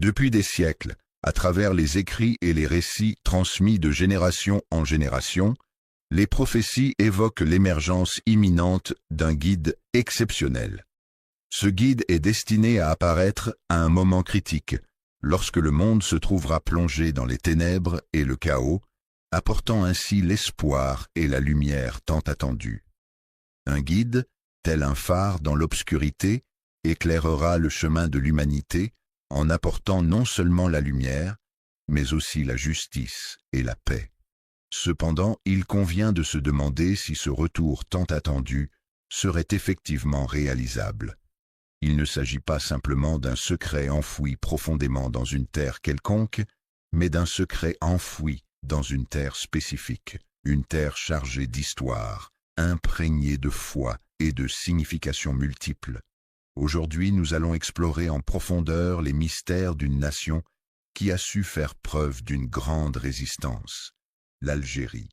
Depuis des siècles, à travers les écrits et les récits transmis de génération en génération, les prophéties évoquent l'émergence imminente d'un guide exceptionnel. Ce guide est destiné à apparaître à un moment critique, lorsque le monde se trouvera plongé dans les ténèbres et le chaos, apportant ainsi l'espoir et la lumière tant attendue. Un guide, tel un phare dans l'obscurité, éclairera le chemin de l'humanité en apportant non seulement la lumière, mais aussi la justice et la paix. Cependant, il convient de se demander si ce retour tant attendu serait effectivement réalisable. Il ne s'agit pas simplement d'un secret enfoui profondément dans une terre quelconque, mais d'un secret enfoui dans une terre spécifique, une terre chargée d'histoire, imprégnée de foi et de significations multiples. Aujourd'hui, nous allons explorer en profondeur les mystères d'une nation qui a su faire preuve d'une grande résistance, l'Algérie.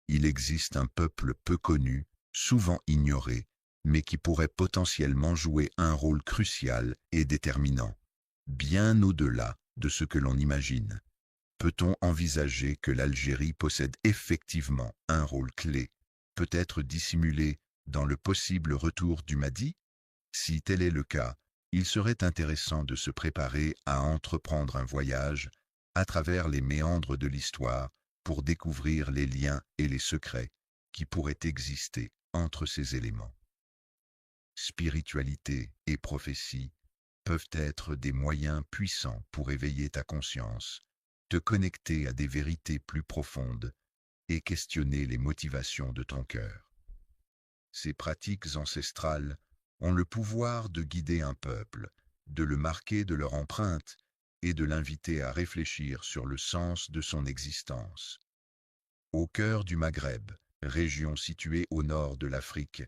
Il existe un peuple peu connu, souvent ignoré, mais qui pourrait potentiellement jouer un rôle crucial et déterminant, bien au-delà de ce que l'on imagine. Peut-on envisager que l'Algérie possède effectivement un rôle clé, peut-être dissimulé dans le possible retour du Mahdi? Si tel est le cas, il serait intéressant de se préparer à entreprendre un voyage à travers les méandres de l'histoire pour découvrir les liens et les secrets qui pourraient exister entre ces éléments. Spiritualité et prophétie peuvent être des moyens puissants pour éveiller ta conscience, te connecter à des vérités plus profondes et questionner les motivations de ton cœur. Ces pratiques ancestrales ont le pouvoir de guider un peuple, de le marquer de leur empreinte et de l'inviter à réfléchir sur le sens de son existence. Au cœur du Maghreb, région située au nord de l'Afrique,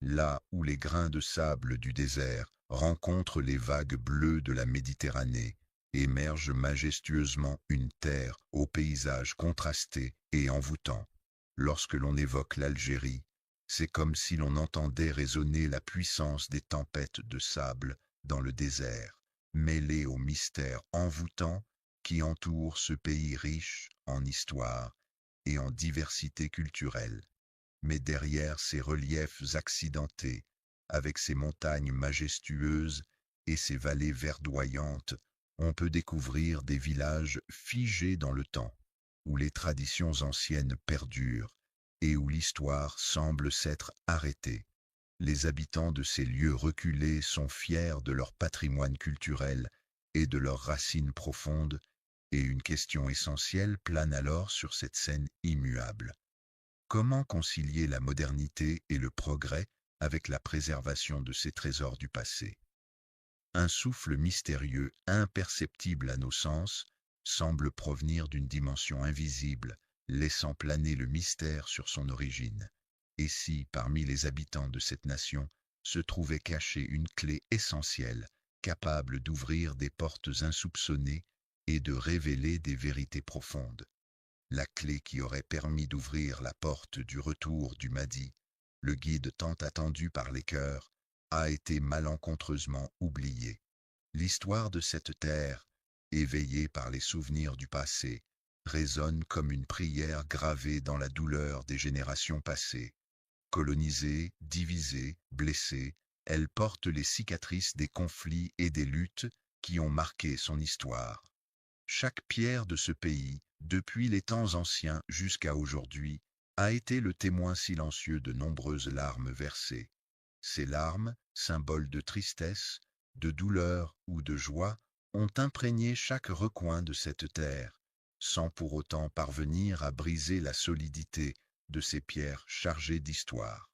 là où les grains de sable du désert rencontrent les vagues bleues de la Méditerranée, émerge majestueusement une terre au paysage contrasté et envoûtant. Lorsque l'on évoque l'Algérie, c'est comme si l'on entendait résonner la puissance des tempêtes de sable dans le désert, mêlée au mystère envoûtant qui entoure ce pays riche en histoire et en diversité culturelle. Mais derrière ces reliefs accidentés, avec ces montagnes majestueuses et ces vallées verdoyantes, on peut découvrir des villages figés dans le temps, où les traditions anciennes perdurent et où l'histoire semble s'être arrêtée. Les habitants de ces lieux reculés sont fiers de leur patrimoine culturel et de leurs racines profondes, et une question essentielle plane alors sur cette scène immuable. Comment concilier la modernité et le progrès avec la préservation de ces trésors du passé? Un souffle mystérieux, imperceptible à nos sens, semble provenir d'une dimension invisible, laissant planer le mystère sur son origine. Et si, parmi les habitants de cette nation, se trouvait cachée une clé essentielle, capable d'ouvrir des portes insoupçonnées et de révéler des vérités profondes? La clé qui aurait permis d'ouvrir la porte du retour du Mahdi, le guide tant attendu par les cœurs, a été malencontreusement oubliée. L'histoire de cette terre, éveillée par les souvenirs du passé, résonne comme une prière gravée dans la douleur des générations passées. Colonisée, divisée, blessée, elle porte les cicatrices des conflits et des luttes qui ont marqué son histoire. Chaque pierre de ce pays, depuis les temps anciens jusqu'à aujourd'hui, a été le témoin silencieux de nombreuses larmes versées. Ces larmes, symboles de tristesse, de douleur ou de joie, ont imprégné chaque recoin de cette terre, sans pour autant parvenir à briser la solidité de ces pierres chargées d'histoire.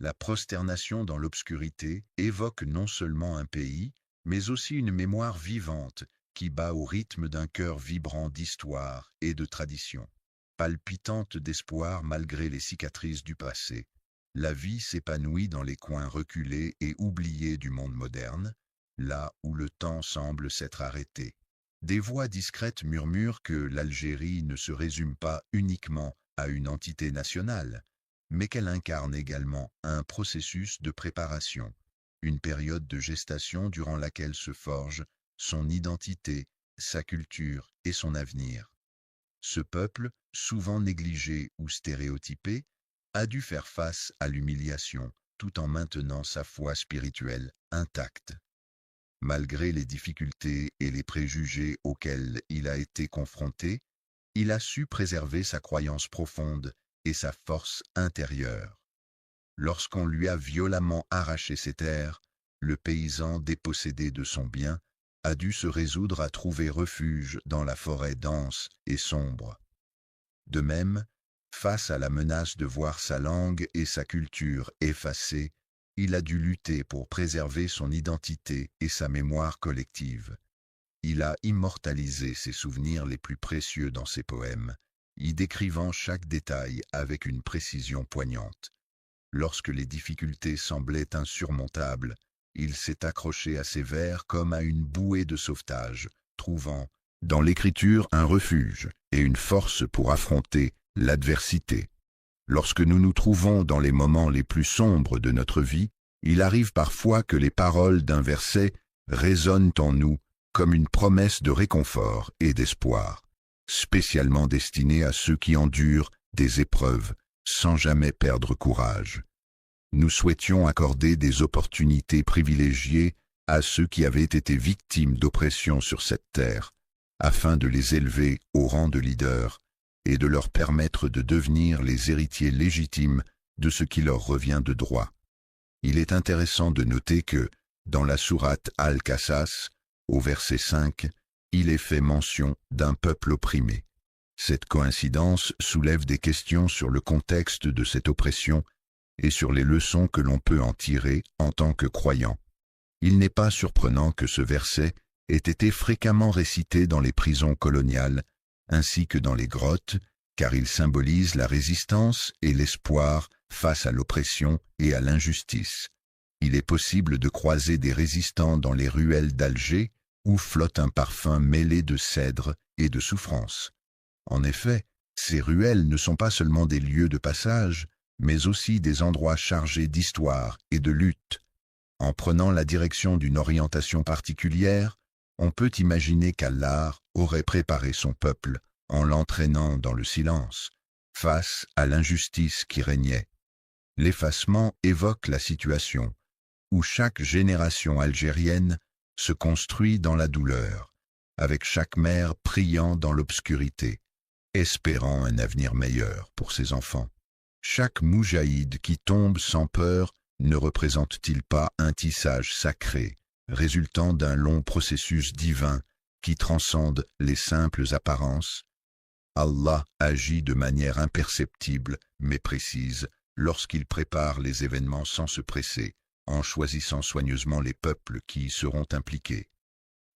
La prosternation dans l'obscurité évoque non seulement un pays, mais aussi une mémoire vivante qui bat au rythme d'un cœur vibrant d'histoire et de tradition. Palpitante d'espoir malgré les cicatrices du passé, la vie s'épanouit dans les coins reculés et oubliés du monde moderne, là où le temps semble s'être arrêté. Des voix discrètes murmurent que l'Algérie ne se résume pas uniquement à une entité nationale, mais qu'elle incarne également un processus de préparation, une période de gestation durant laquelle se forge son identité, sa culture et son avenir. Ce peuple, souvent négligé ou stéréotypé, a dû faire face à l'humiliation tout en maintenant sa foi spirituelle intacte. Malgré les difficultés et les préjugés auxquels il a été confronté, il a su préserver sa croyance profonde et sa force intérieure. Lorsqu'on lui a violemment arraché ses terres, le paysan dépossédé de son bien a dû se résoudre à trouver refuge dans la forêt dense et sombre. De même, face à la menace de voir sa langue et sa culture effacées, il a dû lutter pour préserver son identité et sa mémoire collective. Il a immortalisé ses souvenirs les plus précieux dans ses poèmes, y décrivant chaque détail avec une précision poignante. Lorsque les difficultés semblaient insurmontables, il s'est accroché à ses vers comme à une bouée de sauvetage, trouvant dans l'écriture un refuge et une force pour affronter l'adversité. Lorsque nous nous trouvons dans les moments les plus sombres de notre vie, il arrive parfois que les paroles d'un verset résonnent en nous comme une promesse de réconfort et d'espoir, spécialement destinée à ceux qui endurent des épreuves sans jamais perdre courage. Nous souhaitions accorder des opportunités privilégiées à ceux qui avaient été victimes d'oppression sur cette terre, afin de les élever au rang de leaders et de leur permettre de devenir les héritiers légitimes de ce qui leur revient de droit. Il est intéressant de noter que, dans la sourate Al-Qasas, au verset 5, il est fait mention d'un peuple opprimé. Cette coïncidence soulève des questions sur le contexte de cette oppression et sur les leçons que l'on peut en tirer en tant que croyant. Il n'est pas surprenant que ce verset ait été fréquemment récité dans les prisons coloniales, ainsi que dans les grottes, car il symbolise la résistance et l'espoir face à l'oppression et à l'injustice. Il est possible de croiser des résistants dans les ruelles d'Alger, où flotte un parfum mêlé de cèdre et de souffrance. En effet, ces ruelles ne sont pas seulement des lieux de passage, mais aussi des endroits chargés d'histoire et de lutte. En prenant la direction d'une orientation particulière, on peut imaginer qu'Allah aurait préparé son peuple en l'entraînant dans le silence, face à l'injustice qui régnait. L'effacement évoque la situation où chaque génération algérienne se construit dans la douleur, avec chaque mère priant dans l'obscurité, espérant un avenir meilleur pour ses enfants. Chaque moujahid qui tombe sans peur ne représente-t-il pas un tissage sacré, résultant d'un long processus divin qui transcende les simples apparences? Allah agit de manière imperceptible mais précise lorsqu'il prépare les événements sans se presser, en choisissant soigneusement les peuples qui y seront impliqués.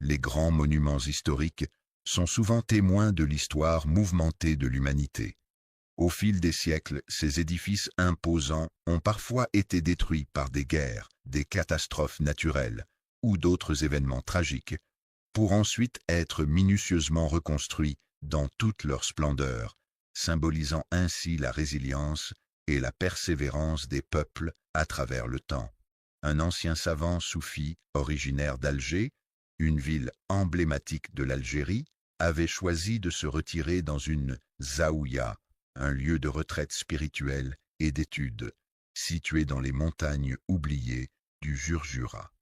Les grands monuments historiques sont souvent témoins de l'histoire mouvementée de l'humanité. Au fil des siècles, ces édifices imposants ont parfois été détruits par des guerres, des catastrophes naturelles ou d'autres événements tragiques, pour ensuite être minutieusement reconstruits dans toute leur splendeur, symbolisant ainsi la résilience et la persévérance des peuples à travers le temps. Un ancien savant soufi, originaire d'Alger, une ville emblématique de l'Algérie, avait choisi de se retirer dans une zaouïa, un lieu de retraite spirituelle et d'étude, situé dans les montagnes oubliées du Jurjura.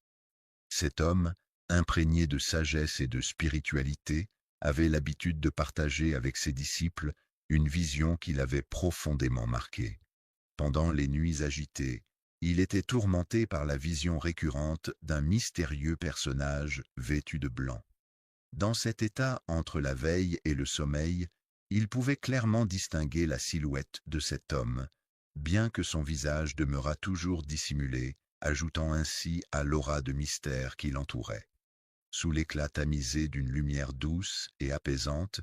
Cet homme, imprégné de sagesse et de spiritualité, avait l'habitude de partager avec ses disciples une vision qui l'avait profondément marqué. Pendant les nuits agitées, il était tourmenté par la vision récurrente d'un mystérieux personnage vêtu de blanc. Dans cet état entre la veille et le sommeil, il pouvait clairement distinguer la silhouette de cet homme, bien que son visage demeurât toujours dissimulé, ajoutant ainsi à l'aura de mystère qui l'entourait. Sous l'éclat tamisé d'une lumière douce et apaisante,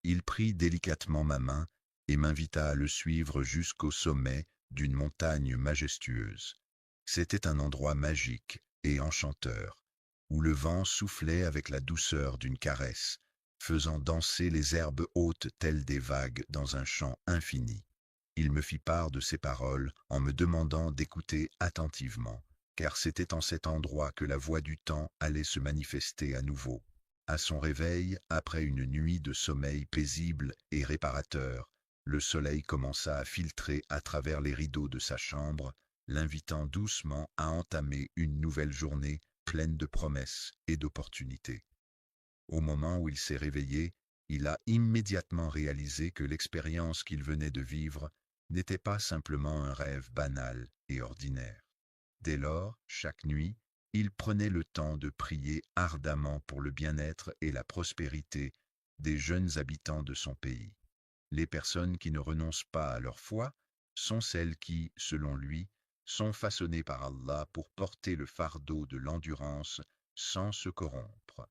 il prit délicatement ma main et m'invita à le suivre jusqu'au sommet d'une montagne majestueuse. C'était un endroit magique et enchanteur, où le vent soufflait avec la douceur d'une caresse, faisant danser les herbes hautes telles des vagues dans un champ infini. Il me fit part de ses paroles en me demandant d'écouter attentivement, car c'était en cet endroit que la voie du temps allait se manifester à nouveau. À son réveil, après une nuit de sommeil paisible et réparateur, le soleil commença à filtrer à travers les rideaux de sa chambre, l'invitant doucement à entamer une nouvelle journée pleine de promesses et d'opportunités. Au moment où il s'est réveillé, il a immédiatement réalisé que l'expérience qu'il venait de vivre n'était pas simplement un rêve banal et ordinaire. Dès lors, chaque nuit, il prenait le temps de prier ardemment pour le bien-être et la prospérité des jeunes habitants de son pays. Les personnes qui ne renoncent pas à leur foi sont celles qui, selon lui, sont façonnées par Allah pour porter le fardeau de l'endurance sans se corrompre.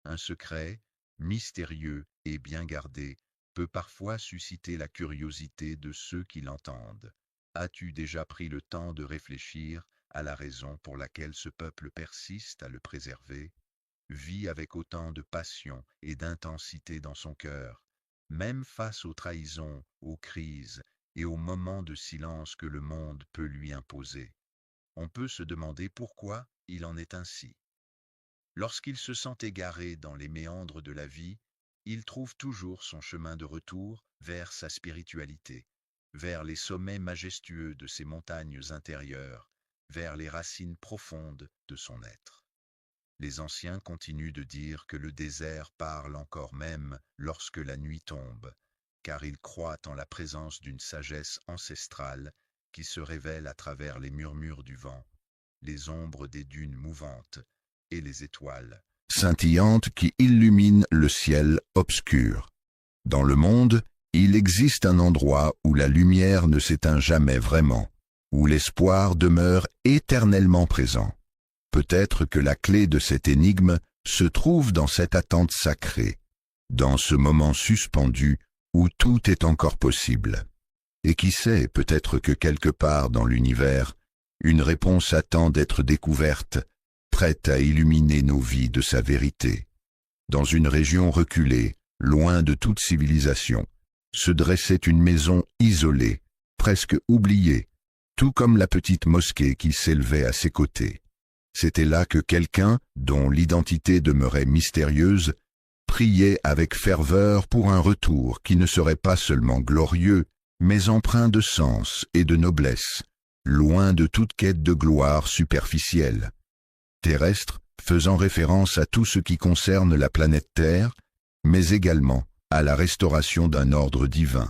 Un secret, mystérieux et bien gardé, peut parfois susciter la curiosité de ceux qui l'entendent. As-tu déjà pris le temps de réfléchir à la raison pour laquelle ce peuple persiste à le préserver? Vit avec autant de passion et d'intensité dans son cœur, même face aux trahisons, aux crises et aux moments de silence que le monde peut lui imposer. On peut se demander pourquoi il en est ainsi. Lorsqu'il se sent égaré dans les méandres de la vie, il trouve toujours son chemin de retour vers sa spiritualité, vers les sommets majestueux de ses montagnes intérieures, vers les racines profondes de son être. Les anciens continuent de dire que le désert parle encore même lorsque la nuit tombe, car ils croient en la présence d'une sagesse ancestrale qui se révèle à travers les murmures du vent, les ombres des dunes mouvantes et les étoiles scintillantes qui illuminent le ciel obscur. Dans le monde, il existe un endroit où la lumière ne s'éteint jamais vraiment, où l'espoir demeure éternellement présent. Peut-être que la clé de cette énigme se trouve dans cette attente sacrée, dans ce moment suspendu où tout est encore possible. Et qui sait, peut-être que quelque part dans l'univers, une réponse attend d'être découverte, prête à illuminer nos vies de sa vérité. Dans une région reculée, loin de toute civilisation, se dressait une maison isolée, presque oubliée, tout comme la petite mosquée qui s'élevait à ses côtés. C'était là que quelqu'un, dont l'identité demeurait mystérieuse, priait avec ferveur pour un retour qui ne serait pas seulement glorieux, mais empreint de sens et de noblesse, loin de toute quête de gloire superficielle. Terrestre, faisant référence à tout ce qui concerne la planète Terre, mais également à la restauration d'un ordre divin,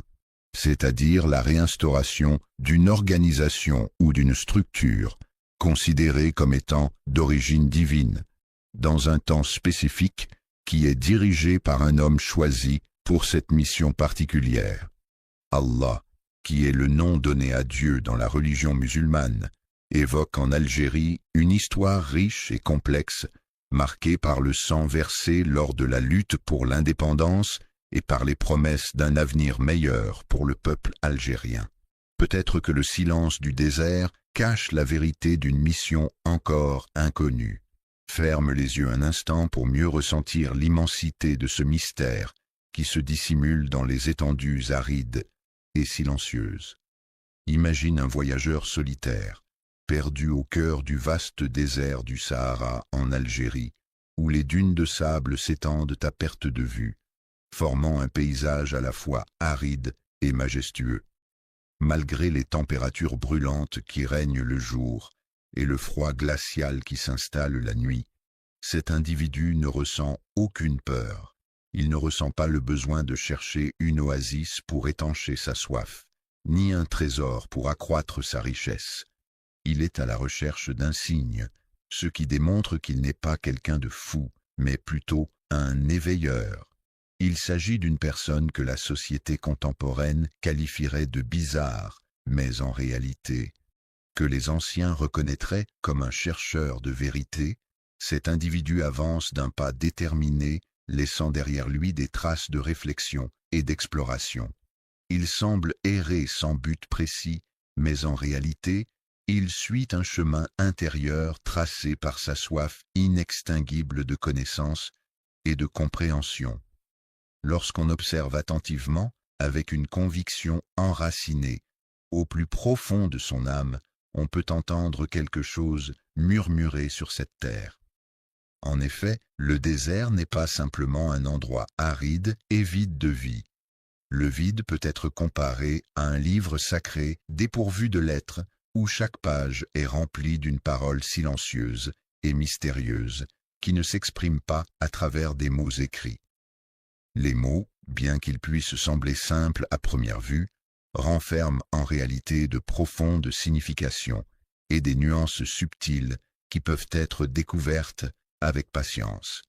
c'est-à-dire la réinstauration d'une organisation ou d'une structure considérée comme étant d'origine divine, dans un temps spécifique qui est dirigé par un homme choisi pour cette mission particulière. Allah, qui est le nom donné à Dieu dans la religion musulmane, évoque en Algérie une histoire riche et complexe, marquée par le sang versé lors de la lutte pour l'indépendance et par les promesses d'un avenir meilleur pour le peuple algérien. Peut-être que le silence du désert cache la vérité d'une mission encore inconnue. Ferme les yeux un instant pour mieux ressentir l'immensité de ce mystère qui se dissimule dans les étendues arides et silencieuses. Imagine un voyageur solitaire, perdu au cœur du vaste désert du Sahara en Algérie, où les dunes de sable s'étendent à perte de vue, formant un paysage à la fois aride et majestueux. Malgré les températures brûlantes qui règnent le jour et le froid glacial qui s'installe la nuit, cet individu ne ressent aucune peur. Il ne ressent pas le besoin de chercher une oasis pour étancher sa soif, ni un trésor pour accroître sa richesse. Il est à la recherche d'un signe, ce qui démontre qu'il n'est pas quelqu'un de fou, mais plutôt un éveilleur. Il s'agit d'une personne que la société contemporaine qualifierait de bizarre, mais en réalité, que les anciens reconnaîtraient comme un chercheur de vérité. Cet individu avance d'un pas déterminé, laissant derrière lui des traces de réflexion et d'exploration. Il semble errer sans but précis, mais en réalité, il suit un chemin intérieur tracé par sa soif inextinguible de connaissance et de compréhension. Lorsqu'on observe attentivement, avec une conviction enracinée, au plus profond de son âme, on peut entendre quelque chose murmurer sur cette terre. En effet, le désert n'est pas simplement un endroit aride et vide de vie. Le vide peut être comparé à un livre sacré dépourvu de lettres, où chaque page est remplie d'une parole silencieuse et mystérieuse, qui ne s'exprime pas à travers des mots écrits. Les mots, bien qu'ils puissent sembler simples à première vue, renferment en réalité de profondes significations et des nuances subtiles qui peuvent être découvertes avec patience.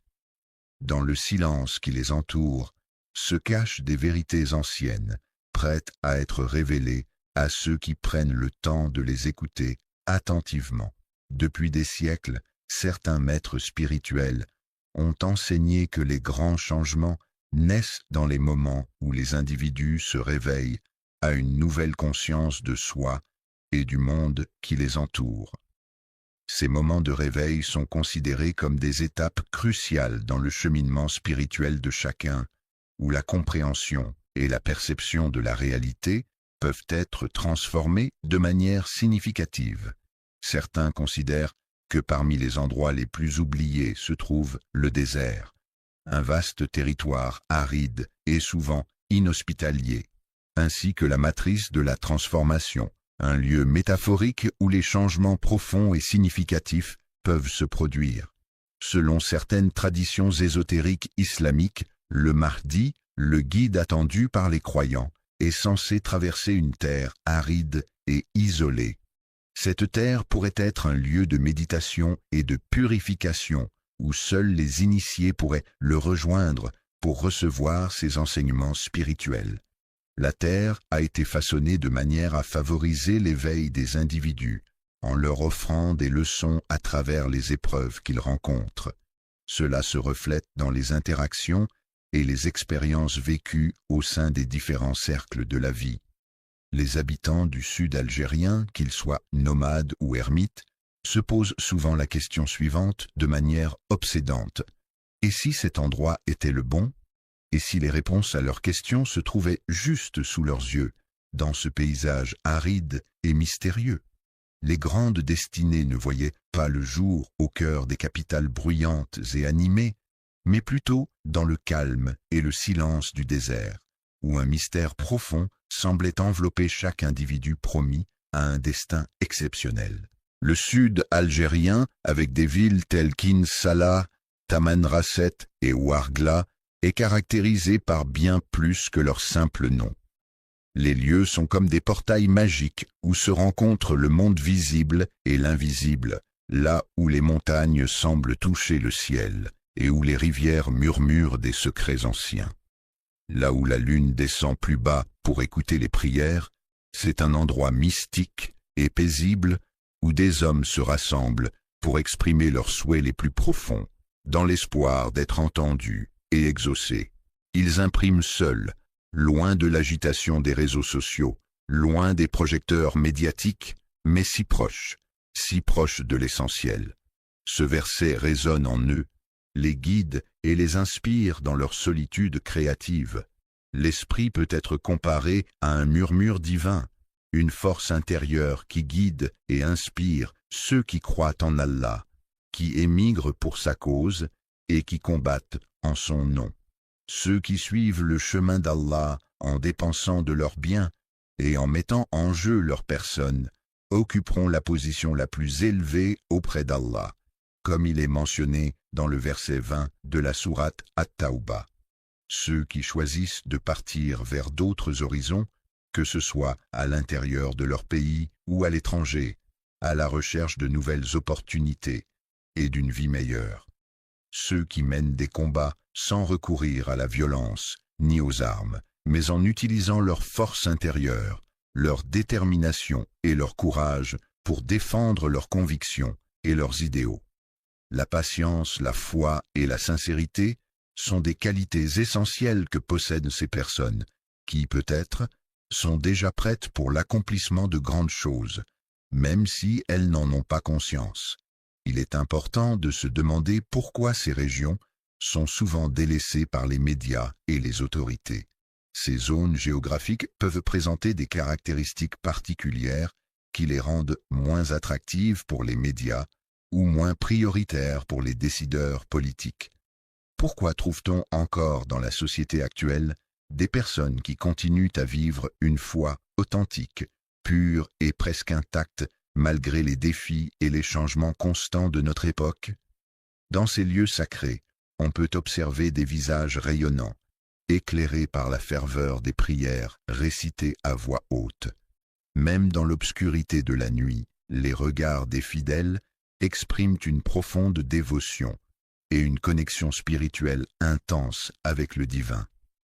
Dans le silence qui les entoure, se cachent des vérités anciennes, prêtes à être révélées à ceux qui prennent le temps de les écouter attentivement. Depuis des siècles, certains maîtres spirituels ont enseigné que les grands changements naissent dans les moments où les individus se réveillent à une nouvelle conscience de soi et du monde qui les entoure. Ces moments de réveil sont considérés comme des étapes cruciales dans le cheminement spirituel de chacun, où la compréhension et la perception de la réalité peuvent être transformées de manière significative. Certains considèrent que parmi les endroits les plus oubliés se trouve le désert, un vaste territoire aride et souvent inhospitalier, ainsi que la matrice de la transformation, un lieu métaphorique où les changements profonds et significatifs peuvent se produire. Selon certaines traditions ésotériques islamiques, le Mahdi, le guide attendu par les croyants, est censé traverser une terre aride et isolée. Cette terre pourrait être un lieu de méditation et de purification où seuls les initiés pourraient le rejoindre pour recevoir ses enseignements spirituels. La terre a été façonnée de manière à favoriser l'éveil des individus, en leur offrant des leçons à travers les épreuves qu'ils rencontrent. Cela se reflète dans les interactions et les expériences vécues au sein des différents cercles de la vie. Les habitants du sud algérien, qu'ils soient nomades ou ermites, se posent souvent la question suivante de manière obsédante. Et si cet endroit était le bon ? Et si les réponses à leurs questions se trouvaient juste sous leurs yeux, dans ce paysage aride et mystérieux? Les grandes destinées ne voyaient pas le jour au cœur des capitales bruyantes et animées, mais plutôt dans le calme et le silence du désert, où un mystère profond semblait envelopper chaque individu promis à un destin exceptionnel. Le sud algérien, avec des villes telles qu'In Salah, Tamanrasset et Ouargla, est caractérisé par bien plus que leur simple nom. Les lieux sont comme des portails magiques où se rencontrent le monde visible et l'invisible, là où les montagnes semblent toucher le ciel et où les rivières murmurent des secrets anciens. Là où la lune descend plus bas pour écouter les prières, c'est un endroit mystique et paisible où des hommes se rassemblent pour exprimer leurs souhaits les plus profonds, dans l'espoir d'être entendus et exaucés. Ils impriment seuls, loin de l'agitation des réseaux sociaux, loin des projecteurs médiatiques, mais si proches de l'essentiel. Ce verset résonne en eux, les guide et les inspire dans leur solitude créative. L'esprit peut être comparé à un murmure divin, une force intérieure qui guide et inspire ceux qui croient en Allah, qui émigrent pour sa cause et qui combattent en son nom. Ceux qui suivent le chemin d'Allah en dépensant de leurs biens et en mettant en jeu leur personne occuperont la position la plus élevée auprès d'Allah, comme il est mentionné dans le verset 20 de la sourate At-Tawbah. Ceux qui choisissent de partir vers d'autres horizons, que ce soit à l'intérieur de leur pays ou à l'étranger, à la recherche de nouvelles opportunités et d'une vie meilleure. Ceux qui mènent des combats sans recourir à la violence ni aux armes, mais en utilisant leur force intérieure, leur détermination et leur courage pour défendre leurs convictions et leurs idéaux. La patience, la foi et la sincérité sont des qualités essentielles que possèdent ces personnes, qui, peut-être, sont déjà prêtes pour l'accomplissement de grandes choses, même si elles n'en ont pas conscience. Il est important de se demander pourquoi ces régions sont souvent délaissées par les médias et les autorités. Ces zones géographiques peuvent présenter des caractéristiques particulières qui les rendent moins attractives pour les médias ou moins prioritaire pour les décideurs politiques. Pourquoi trouve-t-on encore dans la société actuelle des personnes qui continuent à vivre une foi authentique, pure et presque intacte malgré les défis et les changements constants de notre époque? Dans ces lieux sacrés, on peut observer des visages rayonnants, éclairés par la ferveur des prières récitées à voix haute. Même dans l'obscurité de la nuit, les regards des fidèles expriment une profonde dévotion et une connexion spirituelle intense avec le divin.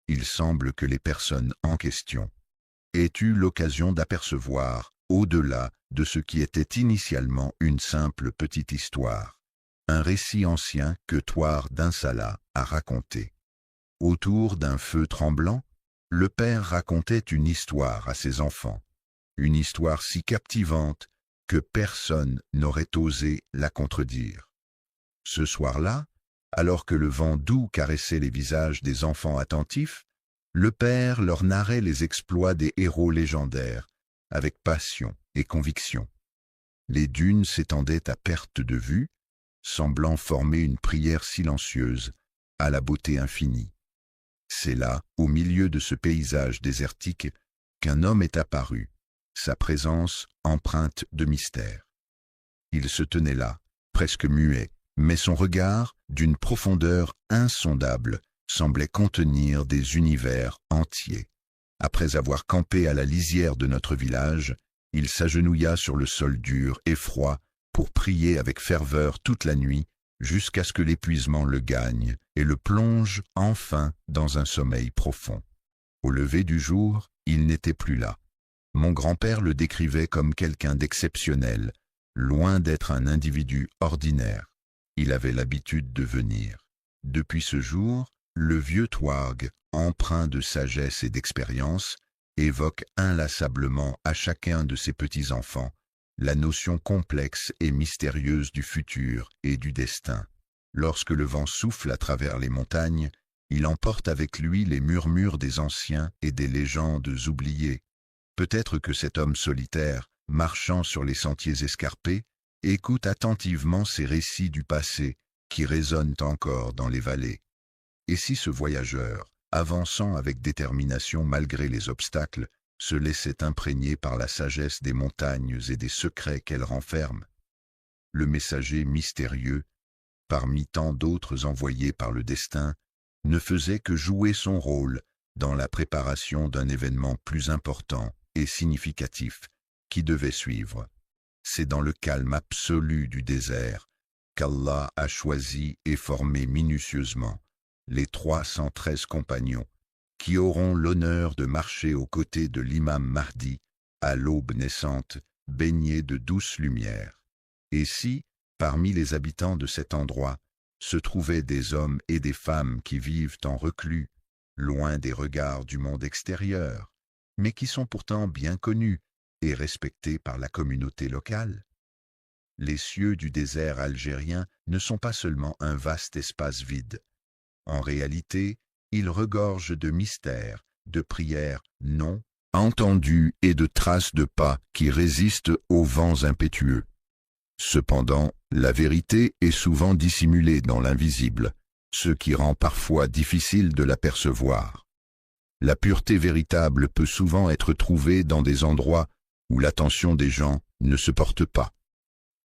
Il semble que les personnes en question aient eu l'occasion d'apercevoir au-delà de ce qui était initialement une simple petite histoire, un récit ancien que Touar d'Insala a raconté. Autour d'un feu tremblant, le père racontait une histoire à ses enfants, une histoire si captivante que personne n'aurait osé la contredire. Ce soir-là, alors que le vent doux caressait les visages des enfants attentifs, le père leur narrait les exploits des héros légendaires, avec passion et conviction. Les dunes s'étendaient à perte de vue, semblant former une prière silencieuse à la beauté infinie. C'est là, au milieu de ce paysage désertique, qu'un homme est apparu, sa présence empreinte de mystère. Il se tenait là, presque muet, mais son regard, d'une profondeur insondable, semblait contenir des univers entiers. Après avoir campé à la lisière de notre village, il s'agenouilla sur le sol dur et froid pour prier avec ferveur toute la nuit, jusqu'à ce que l'épuisement le gagne et le plonge enfin dans un sommeil profond. Au lever du jour, il n'était plus là. Mon grand-père le décrivait comme quelqu'un d'exceptionnel, loin d'être un individu ordinaire. Il avait l'habitude de venir. Depuis ce jour, le vieux Touareg, empreint de sagesse et d'expérience, évoque inlassablement à chacun de ses petits-enfants la notion complexe et mystérieuse du futur et du destin. Lorsque le vent souffle à travers les montagnes, il emporte avec lui les murmures des anciens et des légendes oubliées. Peut-être que cet homme solitaire, marchant sur les sentiers escarpés, écoute attentivement ces récits du passé qui résonnent encore dans les vallées. Et si ce voyageur, avançant avec détermination malgré les obstacles, se laissait imprégner par la sagesse des montagnes et des secrets qu'elles renferment? Le messager mystérieux, parmi tant d'autres envoyés par le destin, ne faisait que jouer son rôle dans la préparation d'un événement plus important et significatif qui devait suivre. C'est dans le calme absolu du désert qu'Allah a choisi et formé minutieusement les 313 compagnons qui auront l'honneur de marcher aux côtés de l'imam Mahdi à l'aube naissante, baignés de douce lumière. Et si, parmi les habitants de cet endroit, se trouvaient des hommes et des femmes qui vivent en reclus, loin des regards du monde extérieur, mais qui sont pourtant bien connus et respectés par la communauté locale? Les cieux du désert algérien ne sont pas seulement un vaste espace vide. En réalité, ils regorgent de mystères, de prières non entendues et de traces de pas qui résistent aux vents impétueux. Cependant, la vérité est souvent dissimulée dans l'invisible, ce qui rend parfois difficile de l'apercevoir. La pureté véritable peut souvent être trouvée dans des endroits où l'attention des gens ne se porte pas.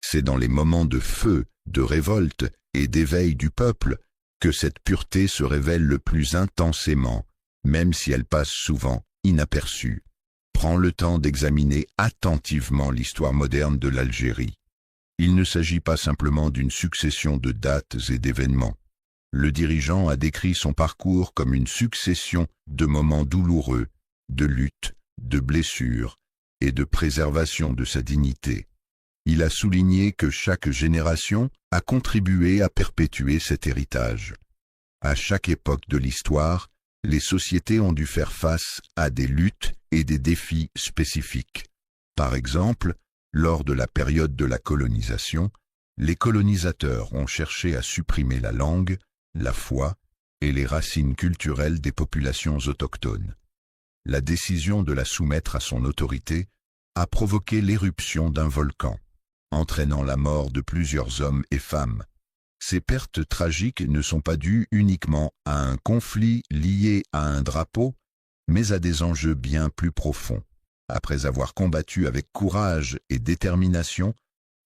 C'est dans les moments de feu, de révolte et d'éveil du peuple que cette pureté se révèle le plus intensément, même si elle passe souvent inaperçue. Prends le temps d'examiner attentivement l'histoire moderne de l'Algérie. Il ne s'agit pas simplement d'une succession de dates et d'événements. Le dirigeant a décrit son parcours comme une succession de moments douloureux, de luttes, de blessures et de préservation de sa dignité. Il a souligné que chaque génération a contribué à perpétuer cet héritage. À chaque époque de l'histoire, les sociétés ont dû faire face à des luttes et des défis spécifiques. Par exemple, lors de la période de la colonisation, les colonisateurs ont cherché à supprimer la langue, la foi et les racines culturelles des populations autochtones. La décision de la soumettre à son autorité a provoqué l'éruption d'un volcan. entraînant la mort de plusieurs hommes et femmes. Ces pertes tragiques ne sont pas dues uniquement à un conflit lié à un drapeau, mais à des enjeux bien plus profonds. Après avoir combattu avec courage et détermination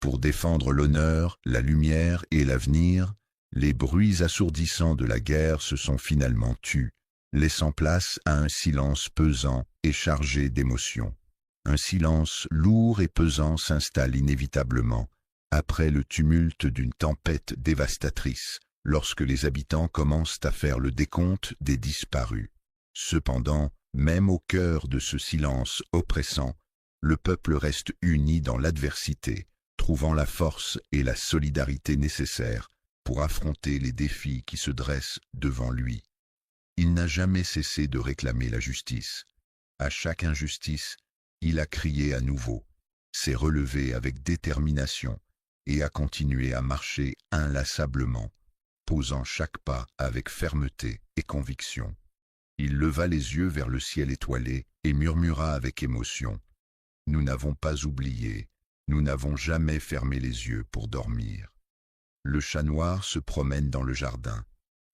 pour défendre l'honneur, la lumière et l'avenir, les bruits assourdissants de la guerre se sont finalement tus, laissant place à un silence pesant et chargé d'émotions. Un silence lourd et pesant s'installe inévitablement, après le tumulte d'une tempête dévastatrice, lorsque les habitants commencent à faire le décompte des disparus. Cependant, même au cœur de ce silence oppressant, le peuple reste uni dans l'adversité, trouvant la force et la solidarité nécessaires pour affronter les défis qui se dressent devant lui. Il n'a jamais cessé de réclamer la justice. À chaque injustice, il a crié à nouveau, s'est relevé avec détermination et a continué à marcher inlassablement, posant chaque pas avec fermeté et conviction. Il leva les yeux vers le ciel étoilé et murmura avec émotion, « Nous n'avons pas oublié, nous n'avons jamais fermé les yeux pour dormir. » Le chat noir se promène dans le jardin.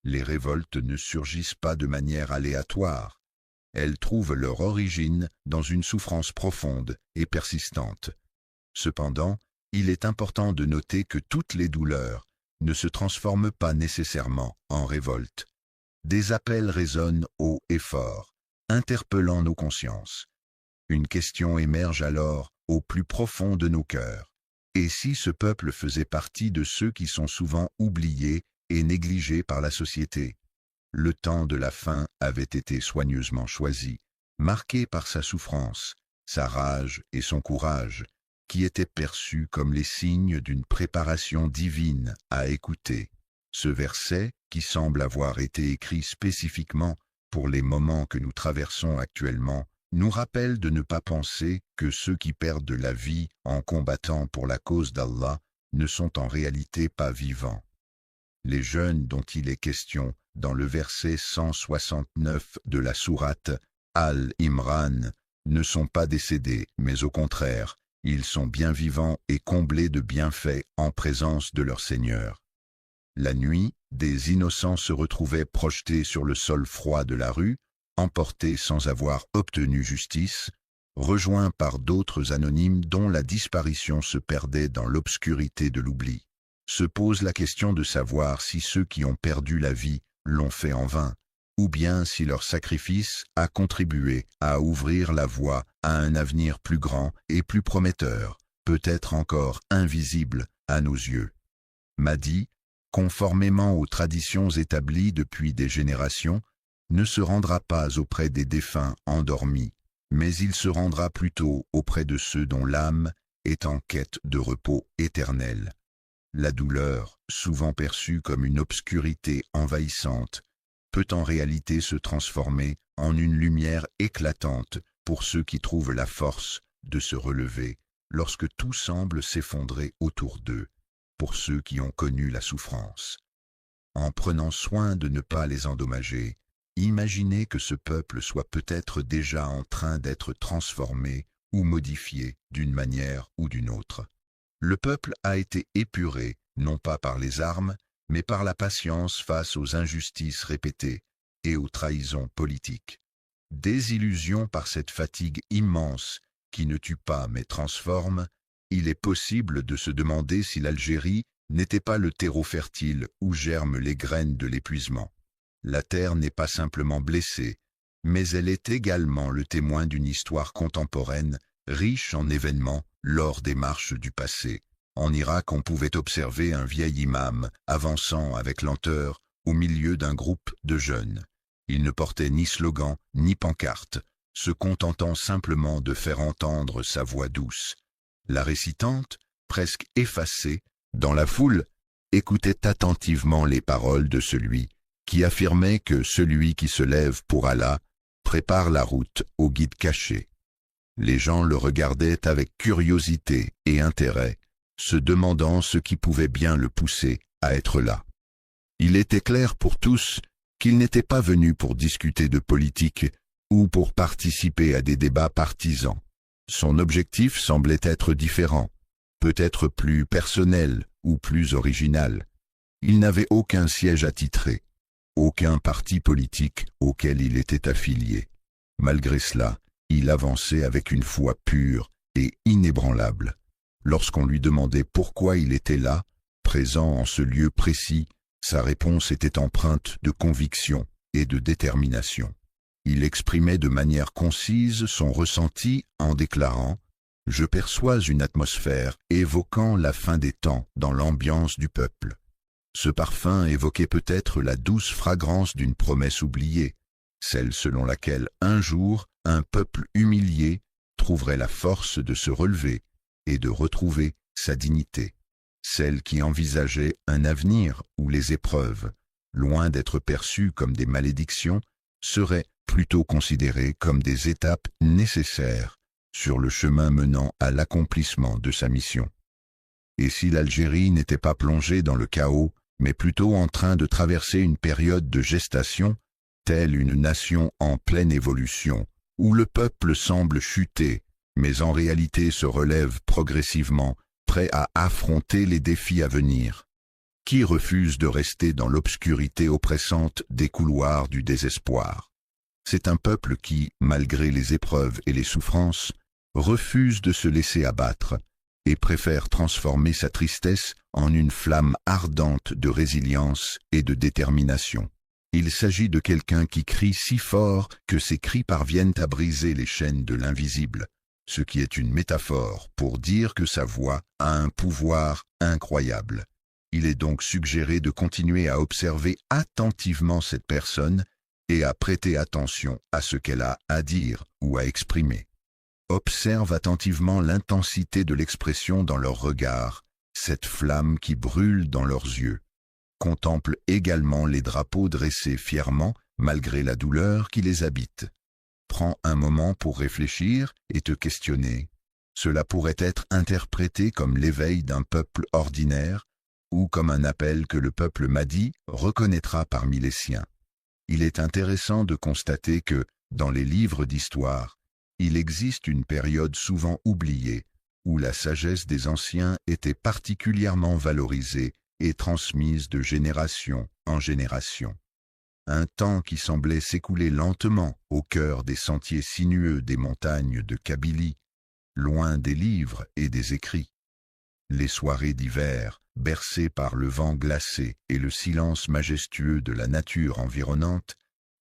Les révoltes ne surgissent pas de manière aléatoire. Elles trouvent leur origine dans une souffrance profonde et persistante. Cependant, il est important de noter que toutes les douleurs ne se transforment pas nécessairement en révolte. Des appels résonnent haut et fort, interpellant nos consciences. Une question émerge alors au plus profond de nos cœurs. Et si ce peuple faisait partie de ceux qui sont souvent oubliés et négligés par la société? Le temps de la faim avait été soigneusement choisi, marqué par sa souffrance, sa rage et son courage, qui étaient perçus comme les signes d'une préparation divine à écouter. Ce verset, qui semble avoir été écrit spécifiquement pour les moments que nous traversons actuellement, nous rappelle de ne pas penser que ceux qui perdent la vie en combattant pour la cause d'Allah ne sont en réalité pas vivants. Les jeunes dont il est question dans le verset 169 de la sourate Al-Imran ne sont pas décédés, mais au contraire, ils sont bien vivants et comblés de bienfaits en présence de leur Seigneur. La nuit, des innocents se retrouvaient projetés sur le sol froid de la rue, emportés sans avoir obtenu justice, rejoints par d'autres anonymes dont la disparition se perdait dans l'obscurité de l'oubli. Se pose la question de savoir si ceux qui ont perdu la vie l'ont fait en vain, ou bien si leur sacrifice a contribué à ouvrir la voie à un avenir plus grand et plus prometteur, peut-être encore invisible à nos yeux. Mahdi, conformément aux traditions établies depuis des générations, ne se rendra pas auprès des défunts endormis, mais il se rendra plutôt auprès de ceux dont l'âme est en quête de repos éternel. La douleur, souvent perçue comme une obscurité envahissante, peut en réalité se transformer en une lumière éclatante pour ceux qui trouvent la force de se relever lorsque tout semble s'effondrer autour d'eux, pour ceux qui ont connu la souffrance. En prenant soin de ne pas les endommager, imaginez que ce peuple soit peut-être déjà en train d'être transformé ou modifié d'une manière ou d'une autre. Le peuple a été épuré, non pas par les armes, mais par la patience face aux injustices répétées et aux trahisons politiques. Désillusion par cette fatigue immense qui ne tue pas mais transforme, il est possible de se demander si l'Algérie n'était pas le terreau fertile où germent les graines de l'épuisement. La terre n'est pas simplement blessée, mais elle est également le témoin d'une histoire contemporaine riche en événements lors des marches du passé. En Irak, on pouvait observer un vieil imam avançant avec lenteur au milieu d'un groupe de jeunes. Il ne portait ni slogan ni pancarte, se contentant simplement de faire entendre sa voix douce. La récitante, presque effacée, dans la foule, écoutait attentivement les paroles de celui qui affirmait que celui qui se lève pour Allah prépare la route au guide caché. Les gens le regardaient avec curiosité et intérêt, se demandant ce qui pouvait bien le pousser à être là. Il était clair pour tous qu'il n'était pas venu pour discuter de politique ou pour participer à des débats partisans. Son objectif semblait être différent, peut-être plus personnel ou plus original. Il n'avait aucun siège attitré, aucun parti politique auquel il était affilié. Malgré cela, il avançait avec une foi pure et inébranlable. Lorsqu'on lui demandait pourquoi il était là, présent en ce lieu précis, sa réponse était empreinte de conviction et de détermination. Il exprimait de manière concise son ressenti en déclarant « Je perçois une atmosphère évoquant la fin des temps dans l'ambiance du peuple. » Ce parfum évoquait peut-être la douce fragrance d'une promesse oubliée, celle selon laquelle un jour un peuple humilié trouverait la force de se relever et de retrouver sa dignité, celle qui envisageait un avenir où les épreuves, loin d'être perçues comme des malédictions, seraient plutôt considérées comme des étapes nécessaires sur le chemin menant à l'accomplissement de sa mission. Et si l'Algérie n'était pas plongée dans le chaos, mais plutôt en train de traverser une période de gestation, telle une nation en pleine évolution, où le peuple semble chuter, mais en réalité se relève progressivement, prêt à affronter les défis à venir. Qui refuse de rester dans l'obscurité oppressante des couloirs du désespoir? C'est un peuple qui, malgré les épreuves et les souffrances, refuse de se laisser abattre et préfère transformer sa tristesse en une flamme ardente de résilience et de détermination. Il s'agit de quelqu'un qui crie si fort que ses cris parviennent à briser les chaînes de l'invisible, ce qui est une métaphore pour dire que sa voix a un pouvoir incroyable. Il est donc suggéré de continuer à observer attentivement cette personne et à prêter attention à ce qu'elle a à dire ou à exprimer. Observe attentivement l'intensité de l'expression dans leur regard, cette flamme qui brûle dans leurs yeux. Contemple également les drapeaux dressés fièrement malgré la douleur qui les habite. Prends un moment pour réfléchir et te questionner. Cela pourrait être interprété comme l'éveil d'un peuple ordinaire ou comme un appel que le peuple Mahdi reconnaîtra parmi les siens. Il est intéressant de constater que, dans les livres d'histoire, il existe une période souvent oubliée où la sagesse des anciens était particulièrement valorisée et transmise de génération en génération. Un temps qui semblait s'écouler lentement au cœur des sentiers sinueux des montagnes de Kabylie, loin des livres et des écrits. Les soirées d'hiver, bercées par le vent glacé et le silence majestueux de la nature environnante,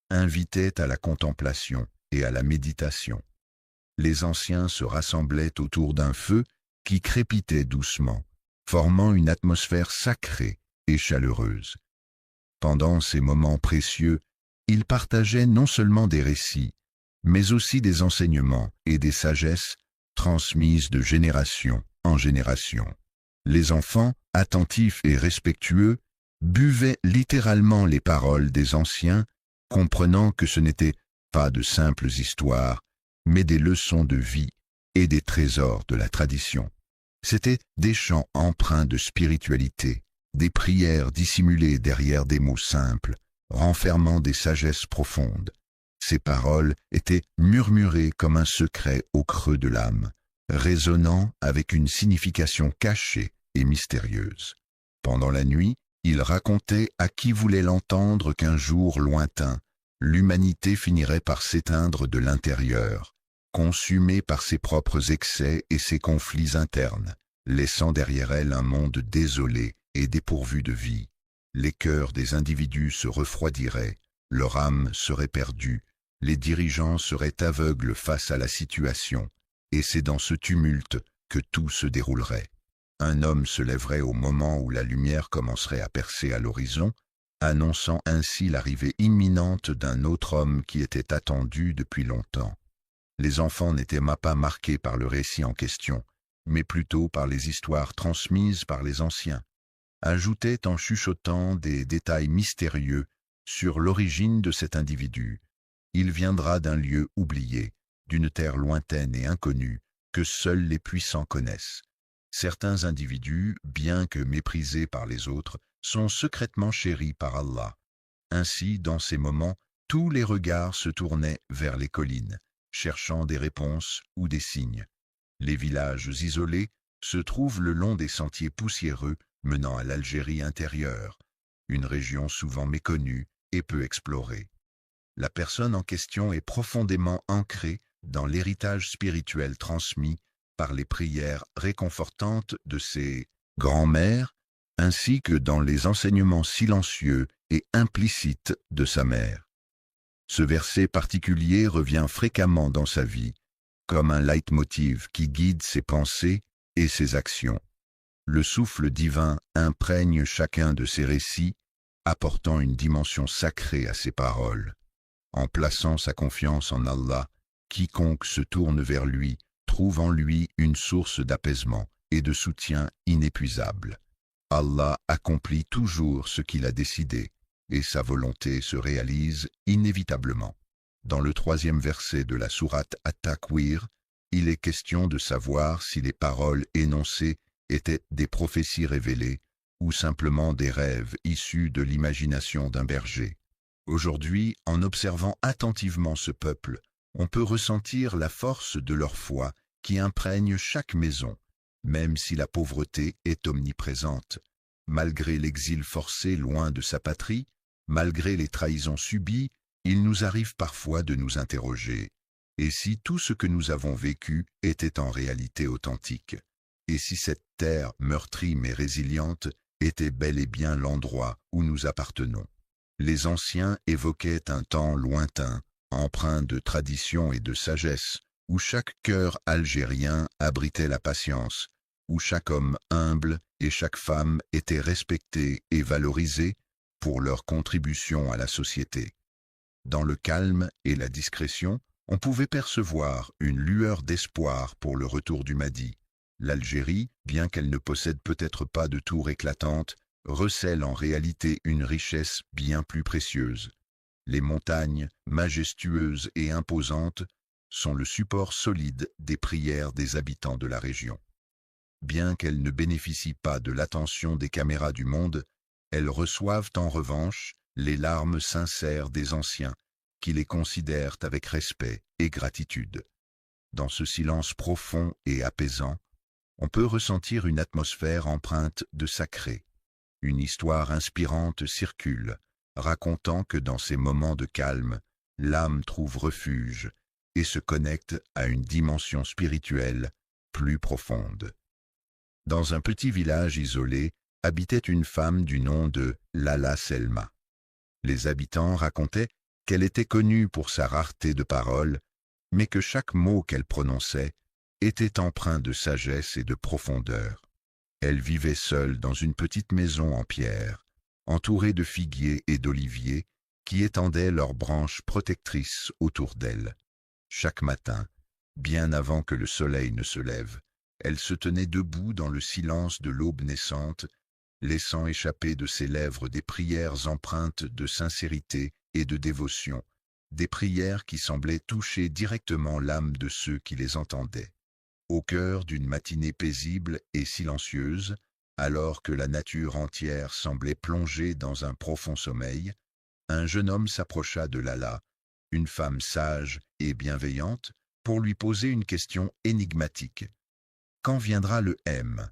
invitaient à la contemplation et à la méditation. Les anciens se rassemblaient autour d'un feu qui crépitait doucement, formant une atmosphère sacrée et chaleureuse. Pendant ces moments précieux, ils partageaient non seulement des récits, mais aussi des enseignements et des sagesses transmises de génération en génération. Les enfants, attentifs et respectueux, buvaient littéralement les paroles des anciens, comprenant que ce n'étaient pas de simples histoires, mais des leçons de vie et des trésors de la tradition. C'étaient des chants empreints de spiritualité, des prières dissimulées derrière des mots simples, renfermant des sagesses profondes. Ces paroles étaient murmurées comme un secret au creux de l'âme, résonnant avec une signification cachée et mystérieuse. Pendant la nuit, ils racontaient à qui voulait l'entendre qu'un jour lointain, l'humanité finirait par s'éteindre de l'intérieur, consumée par ses propres excès et ses conflits internes, laissant derrière elle un monde désolé et dépourvu de vie. Les cœurs des individus se refroidiraient, leur âme serait perdue, les dirigeants seraient aveugles face à la situation, et c'est dans ce tumulte que tout se déroulerait. Un homme se lèverait au moment où la lumière commencerait à percer à l'horizon, annonçant ainsi l'arrivée imminente d'un autre homme qui était attendu depuis longtemps. Les enfants n'étaient pas marqués par le récit en question, mais plutôt par les histoires transmises par les anciens, ajoutaient en chuchotant des détails mystérieux sur l'origine de cet individu. Il viendra d'un lieu oublié, d'une terre lointaine et inconnue, que seuls les puissants connaissent. Certains individus, bien que méprisés par les autres, sont secrètement chéris par Allah. Ainsi, dans ces moments, tous les regards se tournaient vers les collines, cherchant des réponses ou des signes. Les villages isolés, se trouve le long des sentiers poussiéreux menant à l'Algérie intérieure, une région souvent méconnue et peu explorée. La personne en question est profondément ancrée dans l'héritage spirituel transmis par les prières réconfortantes de ses grands-mères, ainsi que dans les enseignements silencieux et implicites de sa mère. Ce verset particulier revient fréquemment dans sa vie, comme un leitmotiv qui guide ses pensées et ses actions. Le souffle divin imprègne chacun de ses récits, apportant une dimension sacrée à ses paroles. En plaçant sa confiance en Allah, quiconque se tourne vers lui trouve en lui une source d'apaisement et de soutien inépuisable. Allah accomplit toujours ce qu'il a décidé, et sa volonté se réalise inévitablement. Dans le 3e verset de la sourate At-Takwir, il est question de savoir si les paroles énoncées étaient des prophéties révélées ou simplement des rêves issus de l'imagination d'un berger. Aujourd'hui, en observant attentivement ce peuple, on peut ressentir la force de leur foi qui imprègne chaque maison, même si la pauvreté est omniprésente. Malgré l'exil forcé loin de sa patrie, malgré les trahisons subies, il nous arrive parfois de nous interroger. Et si tout ce que nous avons vécu était en réalité authentique? Et si cette terre meurtrie mais résiliente était bel et bien l'endroit où nous appartenons? Les anciens évoquaient un temps lointain, empreint de tradition et de sagesse, où chaque cœur algérien abritait la patience, où chaque homme humble et chaque femme était respectée et valorisée pour leur contribution à la société. Dans le calme et la discrétion, on pouvait percevoir une lueur d'espoir pour le retour du Mahdi. L'Algérie, bien qu'elle ne possède peut-être pas de tour éclatante, recèle en réalité une richesse bien plus précieuse. Les montagnes, majestueuses et imposantes, sont le support solide des prières des habitants de la région. Bien qu'elles ne bénéficient pas de l'attention des caméras du monde, elles reçoivent en revanche les larmes sincères des anciens, qui les considèrent avec respect et gratitude. Dans ce silence profond et apaisant, on peut ressentir une atmosphère empreinte de sacré. Une histoire inspirante circule, racontant que dans ces moments de calme, l'âme trouve refuge et se connecte à une dimension spirituelle plus profonde. Dans un petit village isolé, habitait une femme du nom de Lala Selma. Les habitants racontaient qu'elle était connue pour sa rareté de parole, mais que chaque mot qu'elle prononçait était empreint de sagesse et de profondeur. Elle vivait seule dans une petite maison en pierre, entourée de figuiers et d'oliviers qui étendaient leurs branches protectrices autour d'elle. Chaque matin, bien avant que le soleil ne se lève, elle se tenait debout dans le silence de l'aube naissante, laissant échapper de ses lèvres des prières empreintes de sincérité et de dévotion, des prières qui semblaient toucher directement l'âme de ceux qui les entendaient. Au cœur d'une matinée paisible et silencieuse, alors que la nature entière semblait plongée dans un profond sommeil, un jeune homme s'approcha de Lala, une femme sage et bienveillante, pour lui poser une question énigmatique. « Quand viendra le M ?»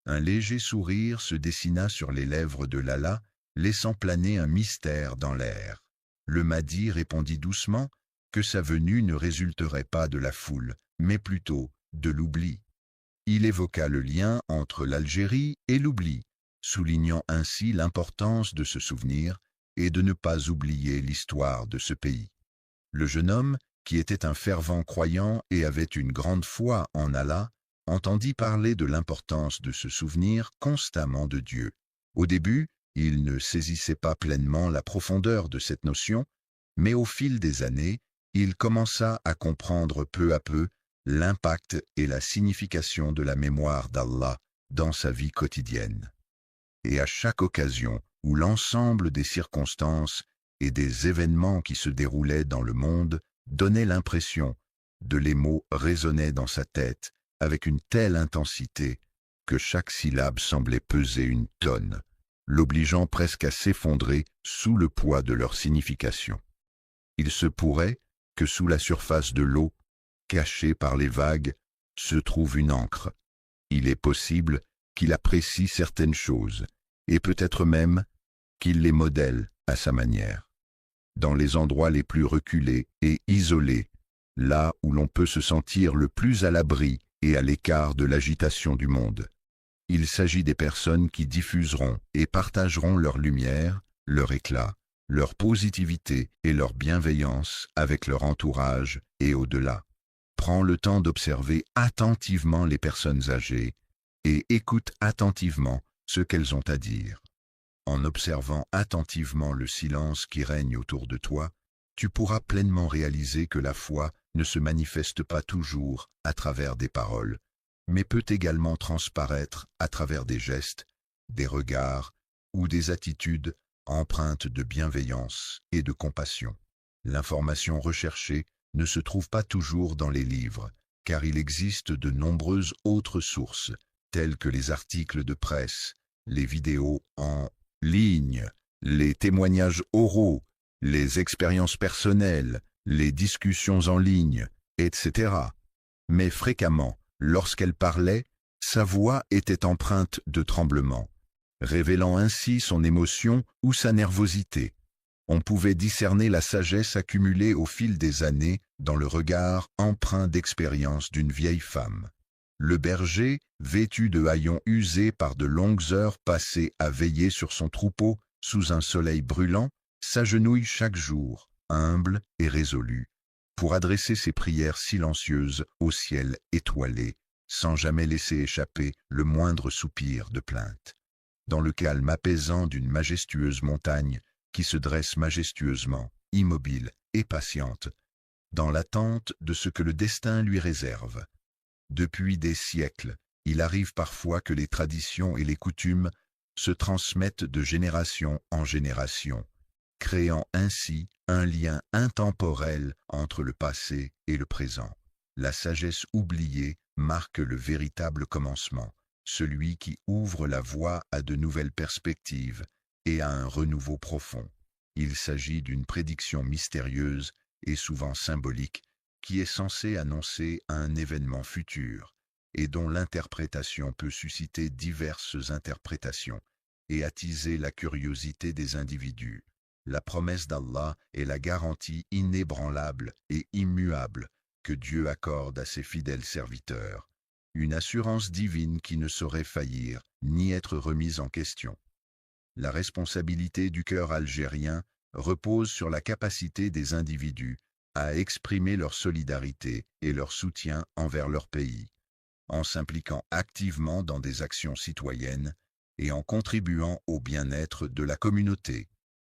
Un léger sourire se dessina sur les lèvres de Lala, laissant planer un mystère dans l'air. Le Mahdi répondit doucement que sa venue ne résulterait pas de la foule, mais plutôt de l'oubli. Il évoqua le lien entre l'Algérie et l'oubli, soulignant ainsi l'importance de se souvenir et de ne pas oublier l'histoire de ce pays. Le jeune homme, qui était un fervent croyant et avait une grande foi en Allah, entendit parler de l'importance de se souvenir constamment de Dieu. Au début, il ne saisissait pas pleinement la profondeur de cette notion, mais au fil des années, il commença à comprendre peu à peu l'impact et la signification de la mémoire d'Allah dans sa vie quotidienne. Et à chaque occasion où l'ensemble des circonstances et des événements qui se déroulaient dans le monde donnaient l'impression de les mots résonnaient dans sa tête avec une telle intensité que chaque syllabe semblait peser une tonne, l'obligeant presque à s'effondrer sous le poids de leur signification. Il se pourrait que sous la surface de l'eau, cachée par les vagues, se trouve une ancre, Il est possible qu'il apprécie certaines choses, et peut-être même qu'il les modèle à sa manière. Dans les endroits les plus reculés et isolés, là où l'on peut se sentir le plus à l'abri et à l'écart de l'agitation du monde. Il s'agit des personnes qui diffuseront et partageront leur lumière, leur éclat, leur positivité et leur bienveillance avec leur entourage et au-delà. Prends le temps d'observer attentivement les personnes âgées et écoute attentivement ce qu'elles ont à dire. En observant attentivement le silence qui règne autour de toi, tu pourras pleinement réaliser que la foi ne se manifeste pas toujours à travers des paroles, mais peut également transparaître à travers des gestes, des regards ou des attitudes empreintes de bienveillance et de compassion. L'information recherchée ne se trouve pas toujours dans les livres, car il existe de nombreuses autres sources, telles que les articles de presse, les vidéos en ligne, les témoignages oraux, les expériences personnelles, les discussions en ligne, etc. Mais fréquemment, lorsqu'elle parlait, sa voix était empreinte de tremblement, révélant ainsi son émotion ou sa nervosité. On pouvait discerner la sagesse accumulée au fil des années dans le regard empreint d'expérience d'une vieille femme. Le berger, vêtu de haillons usés par de longues heures passées à veiller sur son troupeau sous un soleil brûlant, s'agenouille chaque jour, humble et résolu, pour adresser ses prières silencieuses au ciel étoilé, sans jamais laisser échapper le moindre soupir de plainte. Dans le calme apaisant d'une majestueuse montagne qui se dresse majestueusement, immobile et patiente, dans l'attente de ce que le destin lui réserve. Depuis des siècles, il arrive parfois que les traditions et les coutumes se transmettent de génération en génération, créant ainsi un lien intemporel entre le passé et le présent. La sagesse oubliée marque le véritable commencement, celui qui ouvre la voie à de nouvelles perspectives et à un renouveau profond. Il s'agit d'une prédiction mystérieuse et souvent symbolique qui est censée annoncer un événement futur et dont l'interprétation peut susciter diverses interprétations et attiser la curiosité des individus. La promesse d'Allah est la garantie inébranlable et immuable que Dieu accorde à ses fidèles serviteurs, une assurance divine qui ne saurait faillir ni être remise en question. La responsabilité du cœur algérien repose sur la capacité des individus à exprimer leur solidarité et leur soutien envers leur pays, en s'impliquant activement dans des actions citoyennes et en contribuant au bien-être de la communauté.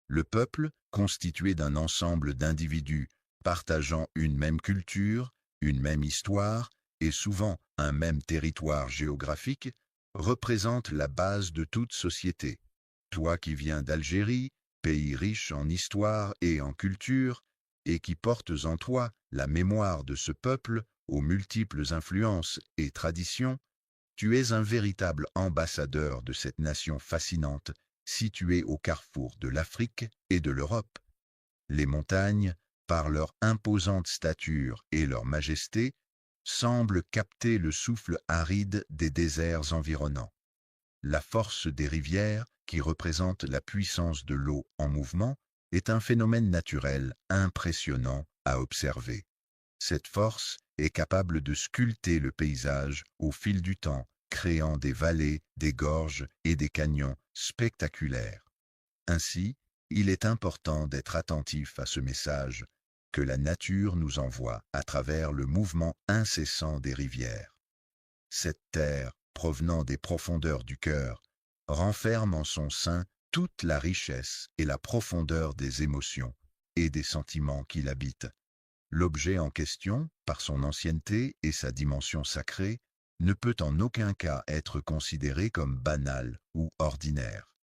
Le peuple, constitué d'un ensemble d'individus partageant une même culture, une même histoire et souvent un même territoire géographique, représente la base de toute société. Toi qui viens d'Algérie, pays riche en histoire et en culture, et qui portes en toi la mémoire de ce peuple aux multiples influences et traditions, tu es un véritable ambassadeur de cette nation fascinante située au carrefour de l'Afrique et de l'Europe. Les montagnes, par leur imposante stature et leur majesté, semblent capter le souffle aride des déserts environnants. La force des rivières, qui représente la puissance de l'eau en mouvement, est un phénomène naturel impressionnant à observer. Cette force est capable de sculpter le paysage au fil du temps, créant des vallées, des gorges et des canyons spectaculaires. Ainsi, il est important d'être attentif à ce message que la nature nous envoie à travers le mouvement incessant des rivières. Cette terre, provenant des profondeurs du cœur, renferme en son sein toute la richesse et la profondeur des émotions et des sentiments qui l'habitent. L'objet en question, par son ancienneté et sa dimension sacrée, ne peut en aucun cas être considéré comme banal ou ordinaire.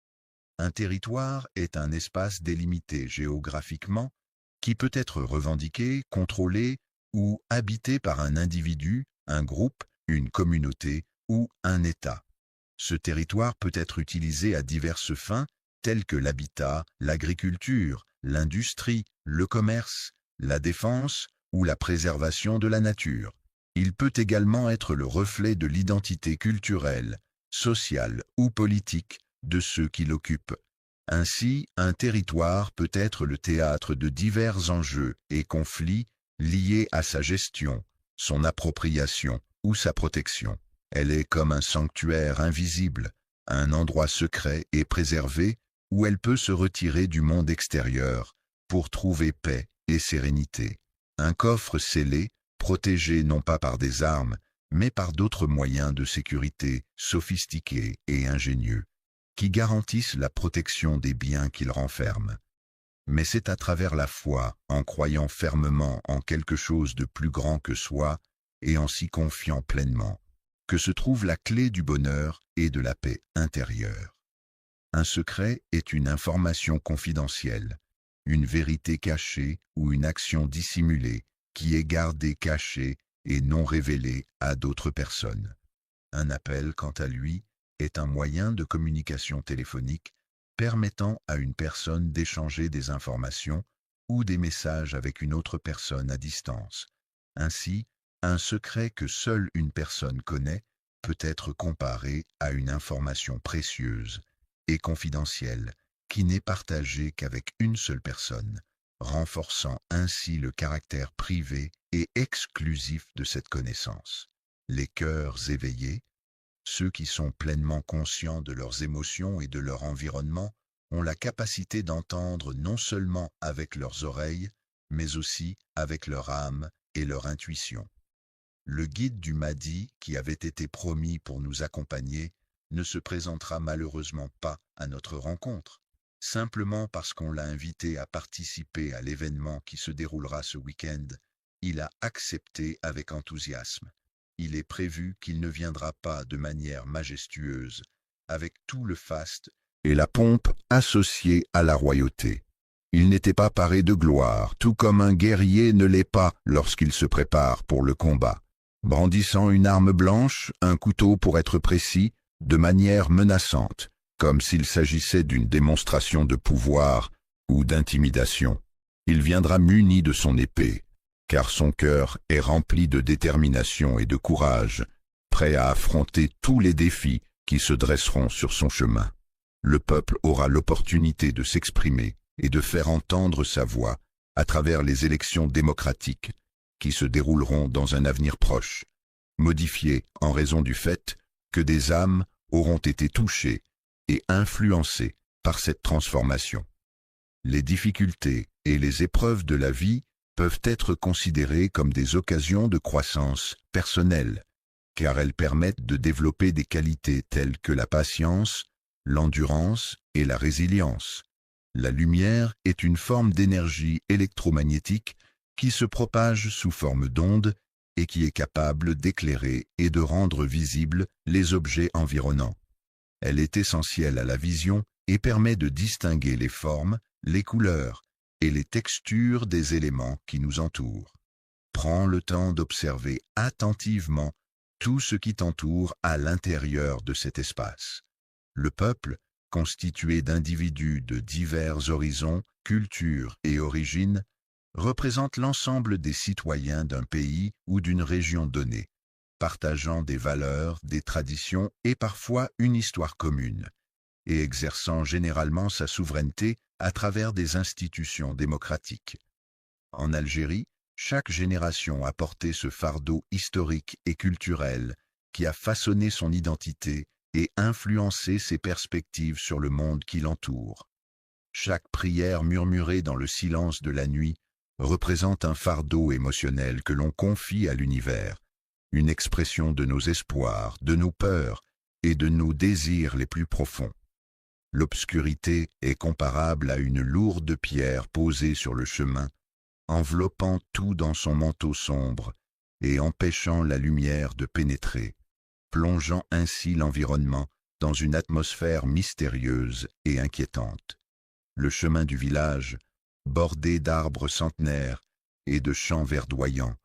Un territoire est un espace délimité géographiquement qui peut être revendiqué, contrôlé ou habité par un individu, un groupe, une communauté ou un État. Ce territoire peut être utilisé à diverses fins, telles que l'habitat, l'agriculture, l'industrie, le commerce, la défense ou la préservation de la nature. Il peut également être le reflet de l'identité culturelle, sociale ou politique de ceux qui l'occupent. Ainsi, un territoire peut être le théâtre de divers enjeux et conflits liés à sa gestion, son appropriation ou sa protection. Elle est comme un sanctuaire invisible, un endroit secret et préservé où elle peut se retirer du monde extérieur pour trouver paix et sérénité. Un coffre scellé, protégé non pas par des armes, mais par d'autres moyens de sécurité sophistiqués et ingénieux, qui garantissent la protection des biens qu'il renferme. Mais c'est à travers la foi, en croyant fermement en quelque chose de plus grand que soi et en s'y confiant pleinement, que se trouve la clé du bonheur et de la paix intérieure. Un secret est une information confidentielle, une vérité cachée ou une action dissimulée qui est gardée cachée et non révélée à d'autres personnes. Un appel, quant à lui, est un moyen de communication téléphonique permettant à une personne d'échanger des informations ou des messages avec une autre personne à distance. Ainsi, un secret que seule une personne connaît peut être comparé à une information précieuse et confidentielle qui n'est partagée qu'avec une seule personne, renforçant ainsi le caractère privé et exclusif de cette connaissance. Les cœurs éveillés, ceux qui sont pleinement conscients de leurs émotions et de leur environnement, ont la capacité d'entendre non seulement avec leurs oreilles, mais aussi avec leur âme et leur intuition. Le guide du Mahdi, qui avait été promis pour nous accompagner, ne se présentera malheureusement pas à notre rencontre, simplement parce qu'on l'a invité à participer à l'événement qui se déroulera ce week-end. Il a accepté avec enthousiasme. Il est prévu qu'il ne viendra pas de manière majestueuse, avec tout le faste et la pompe associée à la royauté. Il n'était pas paré de gloire, tout comme un guerrier ne l'est pas lorsqu'il se prépare pour le combat. Brandissant une arme blanche, un couteau pour être précis, de manière menaçante, comme s'il s'agissait d'une démonstration de pouvoir ou d'intimidation. Il viendra muni de son épée, car son cœur est rempli de détermination et de courage, prêt à affronter tous les défis qui se dresseront sur son chemin. Le peuple aura l'opportunité de s'exprimer et de faire entendre sa voix à travers les élections démocratiques qui se dérouleront dans un avenir proche, modifiées en raison du fait que des âmes auront été touchées et influencées par cette transformation. Les difficultés et les épreuves de la vie peuvent être considérées comme des occasions de croissance personnelle, car elles permettent de développer des qualités telles que la patience, l'endurance et la résilience. La lumière est une forme d'énergie électromagnétique qui se propage sous forme d'ondes et qui est capable d'éclairer et de rendre visibles les objets environnants. Elle est essentielle à la vision et permet de distinguer les formes, les couleurs et les textures des éléments qui nous entourent. Prends le temps d'observer attentivement tout ce qui t'entoure à l'intérieur de cet espace. Le peuple, constitué d'individus de divers horizons, cultures et origines, représente l'ensemble des citoyens d'un pays ou d'une région donnée, partageant des valeurs, des traditions et parfois une histoire commune, et exerçant généralement sa souveraineté à travers des institutions démocratiques. En Algérie, chaque génération a porté ce fardeau historique et culturel qui a façonné son identité et influencé ses perspectives sur le monde qui l'entoure. Chaque prière murmurée dans le silence de la nuit représente un fardeau émotionnel que l'on confie à l'univers, une expression de nos espoirs, de nos peurs et de nos désirs les plus profonds. L'obscurité est comparable à une lourde pierre posée sur le chemin, enveloppant tout dans son manteau sombre et empêchant la lumière de pénétrer, plongeant ainsi l'environnement dans une atmosphère mystérieuse et inquiétante. Le chemin du village, bordé d'arbres centenaires et de champs verdoyants,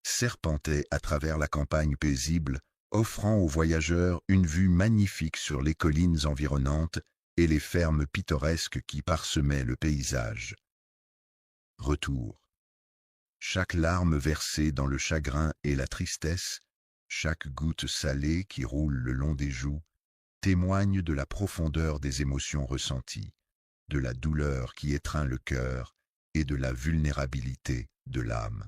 serpentait à travers la campagne paisible, offrant aux voyageurs une vue magnifique sur les collines environnantes et les fermes pittoresques qui parsemaient le paysage. Retour. Chaque larme versée dans le chagrin et la tristesse, chaque goutte salée qui roule le long des joues, témoigne de la profondeur des émotions ressenties, de la douleur qui étreint le cœur et de la vulnérabilité de l'âme.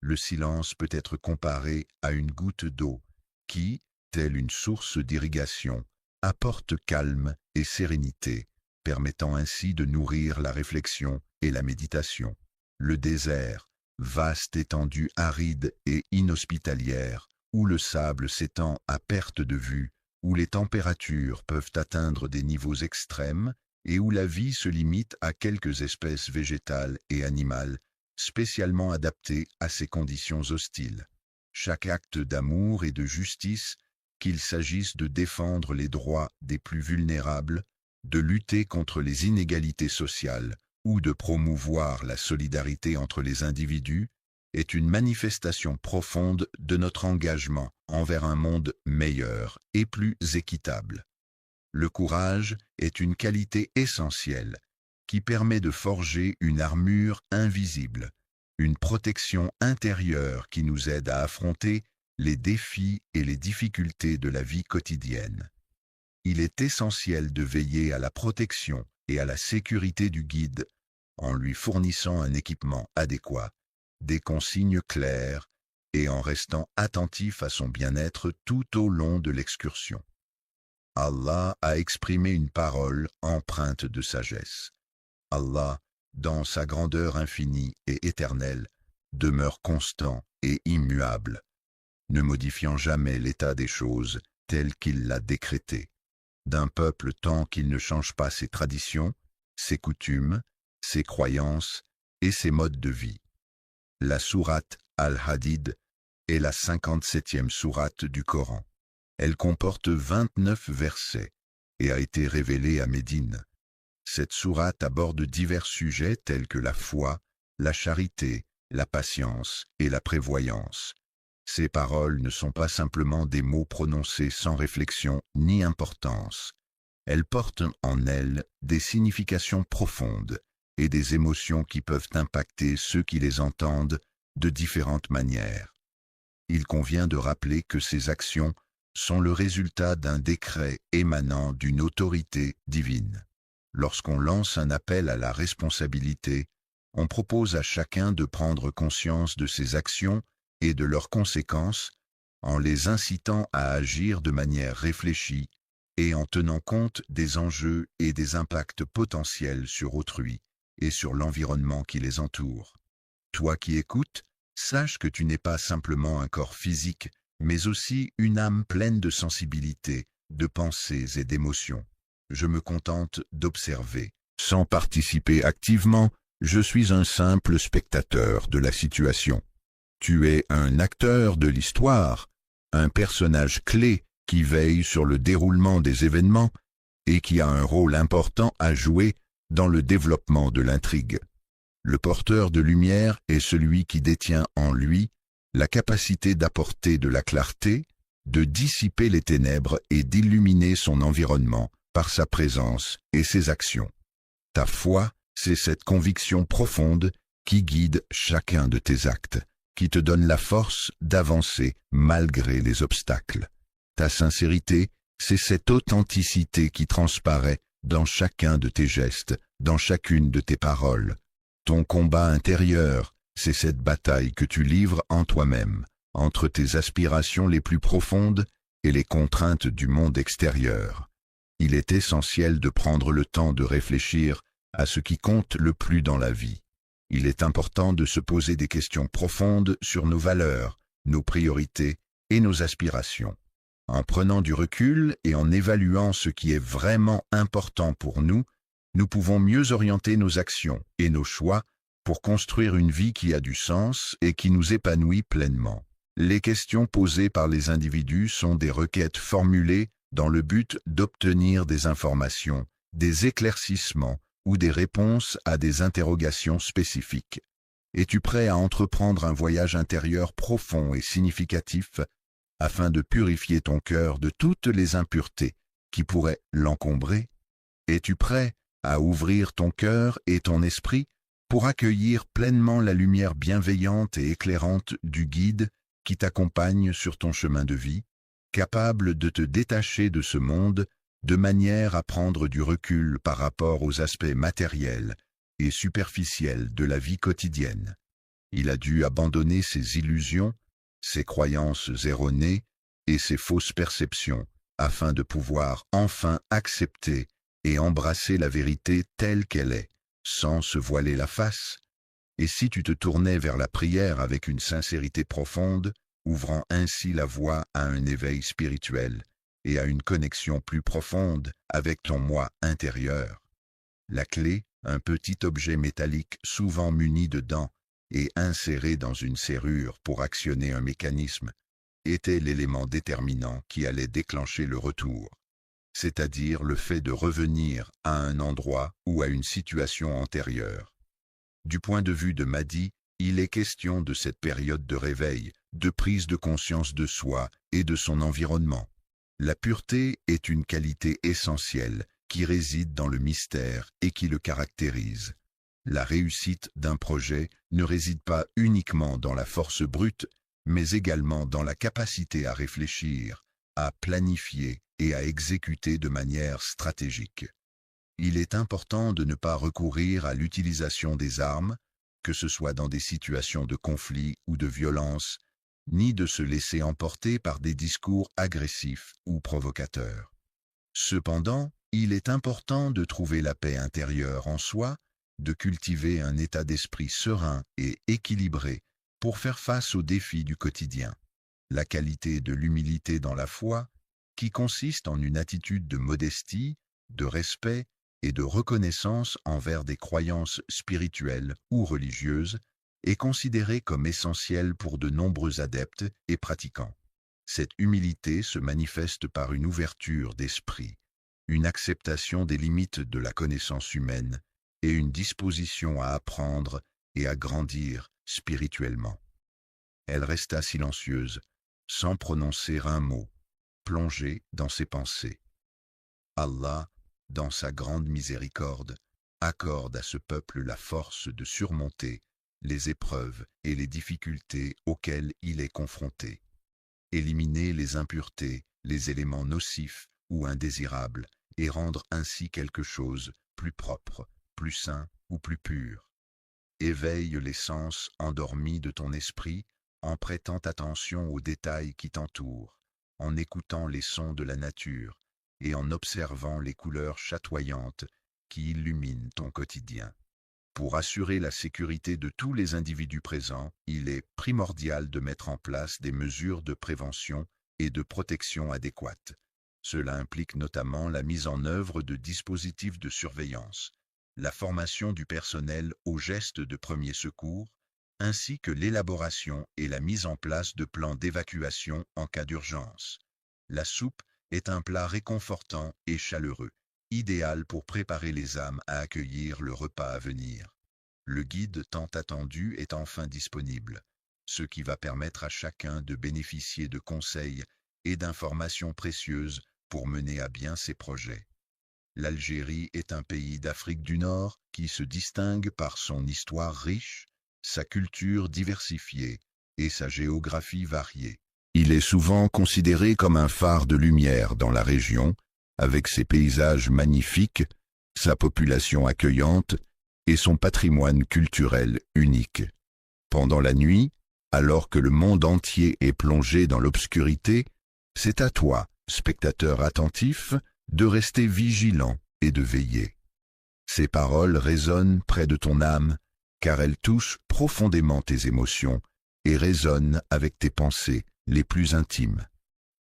Le silence peut être comparé à une goutte d'eau qui, telle une source d'irrigation, apporte calme et sérénité, permettant ainsi de nourrir la réflexion et la méditation. Le désert, vaste étendue aride et inhospitalière, où le sable s'étend à perte de vue, où les températures peuvent atteindre des niveaux extrêmes et où la vie se limite à quelques espèces végétales et animales spécialement adaptées à ces conditions hostiles. Chaque acte d'amour et de justice, qu'il s'agisse de défendre les droits des plus vulnérables, de lutter contre les inégalités sociales ou de promouvoir la solidarité entre les individus, est une manifestation profonde de notre engagement envers un monde meilleur et plus équitable. Le courage est une qualité essentielle qui permet de forger une armure invisible, une protection intérieure qui nous aide à affronter les défis et les difficultés de la vie quotidienne. Il est essentiel de veiller à la protection et à la sécurité du guide en lui fournissant un équipement adéquat, des consignes claires et en restant attentif à son bien-être tout au long de l'excursion. Allah a exprimé une parole empreinte de sagesse. Allah, dans sa grandeur infinie et éternelle, demeure constant et immuable, ne modifiant jamais l'état des choses tel qu'il l'a décrété. D'un peuple tant qu'il ne change pas ses traditions, ses coutumes, ses croyances et ses modes de vie. La sourate Al-Hadid est la 57e sourate du Coran. Elle comporte 29 versets et a été révélée à Médine. Cette sourate aborde divers sujets tels que la foi, la charité, la patience et la prévoyance. Ces paroles ne sont pas simplement des mots prononcés sans réflexion ni importance. Elles portent en elles des significations profondes et des émotions qui peuvent impacter ceux qui les entendent de différentes manières. Il convient de rappeler que ces actions sont le résultat d'un décret émanant d'une autorité divine. Lorsqu'on lance un appel à la responsabilité, on propose à chacun de prendre conscience de ses actions et de leurs conséquences en les incitant à agir de manière réfléchie et en tenant compte des enjeux et des impacts potentiels sur autrui et sur l'environnement qui les entoure. Toi qui écoutes, sache que tu n'es pas simplement un corps physique, mais aussi une âme pleine de sensibilité, de pensées et d'émotions. Je me contente d'observer. Sans participer activement, je suis un simple spectateur de la situation. Tu es un acteur de l'histoire, un personnage clé qui veille sur le déroulement des événements et qui a un rôle important à jouer dans le développement de l'intrigue. Le porteur de lumière est celui qui détient en lui la capacité d'apporter de la clarté, de dissiper les ténèbres et d'illuminer son environnement par sa présence et ses actions. Ta foi, c'est cette conviction profonde qui guide chacun de tes actes, qui te donne la force d'avancer malgré les obstacles. Ta sincérité, c'est cette authenticité qui transparaît dans chacun de tes gestes, dans chacune de tes paroles. Ton combat intérieur, c'est cette bataille que tu livres en toi-même, entre tes aspirations les plus profondes et les contraintes du monde extérieur. Il est essentiel de prendre le temps de réfléchir à ce qui compte le plus dans la vie. Il est important de se poser des questions profondes sur nos valeurs, nos priorités et nos aspirations. En prenant du recul et en évaluant ce qui est vraiment important pour nous, nous pouvons mieux orienter nos actions et nos choix pour construire une vie qui a du sens et qui nous épanouit pleinement. Les questions posées par les individus sont des requêtes formulées dans le but d'obtenir des informations, des éclaircissements ou des réponses à des interrogations spécifiques. Es-tu prêt à entreprendre un voyage intérieur profond et significatif afin de purifier ton cœur de toutes les impuretés qui pourraient l'encombrer? Es-tu prêt à ouvrir ton cœur et ton esprit pour accueillir pleinement la lumière bienveillante et éclairante du guide qui t'accompagne sur ton chemin de vie, capable de te détacher de ce monde de manière à prendre du recul par rapport aux aspects matériels et superficiels de la vie quotidienne. Il a dû abandonner ses illusions, ses croyances erronées et ses fausses perceptions afin de pouvoir enfin accepter et embrasser la vérité telle qu'elle est, sans se voiler la face. Et si tu te tournais vers la prière avec une sincérité profonde, ouvrant ainsi la voie à un éveil spirituel et à une connexion plus profonde avec ton moi intérieur. La clé, un petit objet métallique souvent muni de dents et inséré dans une serrure pour actionner un mécanisme, était l'élément déterminant qui allait déclencher le retour, c'est-à-dire le fait de revenir à un endroit ou à une situation antérieure. Du point de vue de Mahdi, il est question de cette période de réveil, de prise de conscience de soi et de son environnement. La pureté est une qualité essentielle qui réside dans le mystère et qui le caractérise. La réussite d'un projet ne réside pas uniquement dans la force brute, mais également dans la capacité à réfléchir, à planifier et à exécuter de manière stratégique. Il est important de ne pas recourir à l'utilisation des armes, que ce soit dans des situations de conflit ou de violence, ni de se laisser emporter par des discours agressifs ou provocateurs. Cependant, il est important de trouver la paix intérieure en soi, de cultiver un état d'esprit serein et équilibré pour faire face aux défis du quotidien. La qualité de l'humilité dans la foi, qui consiste en une attitude de modestie, de respect et de reconnaissance envers des croyances spirituelles ou religieuses, est considérée comme essentielle pour de nombreux adeptes et pratiquants. Cette humilité se manifeste par une ouverture d'esprit, une acceptation des limites de la connaissance humaine et une disposition à apprendre et à grandir spirituellement. Elle resta silencieuse, sans prononcer un mot, plongée dans ses pensées. Allah, dans sa grande miséricorde, accorde à ce peuple la force de surmonter les épreuves et les difficultés auxquelles il est confronté. Éliminer les impuretés, les éléments nocifs ou indésirables, et rendre ainsi quelque chose plus propre, plus sain ou plus pur. Éveille les sens endormis de ton esprit en prêtant attention aux détails qui t'entourent, en écoutant les sons de la nature et en observant les couleurs chatoyantes qui illuminent ton quotidien. Pour assurer la sécurité de tous les individus présents, il est primordial de mettre en place des mesures de prévention et de protection adéquates. Cela implique notamment la mise en œuvre de dispositifs de surveillance, la formation du personnel aux gestes de premier secours, ainsi que l'élaboration et la mise en place de plans d'évacuation en cas d'urgence. La soupe est un plat réconfortant et chaleureux, idéal pour préparer les âmes à accueillir le repas à venir. Le guide tant attendu est enfin disponible, ce qui va permettre à chacun de bénéficier de conseils et d'informations précieuses pour mener à bien ses projets. L'Algérie est un pays d'Afrique du Nord qui se distingue par son histoire riche, sa culture diversifiée et sa géographie variée. Il est souvent considéré comme un phare de lumière dans la région, avec ses paysages magnifiques, sa population accueillante et son patrimoine culturel unique. Pendant la nuit, alors que le monde entier est plongé dans l'obscurité, c'est à toi, spectateur attentif, de rester vigilant et de veiller. Ces paroles résonnent près de ton âme, car elles touchent profondément tes émotions et résonnent avec tes pensées les plus intimes.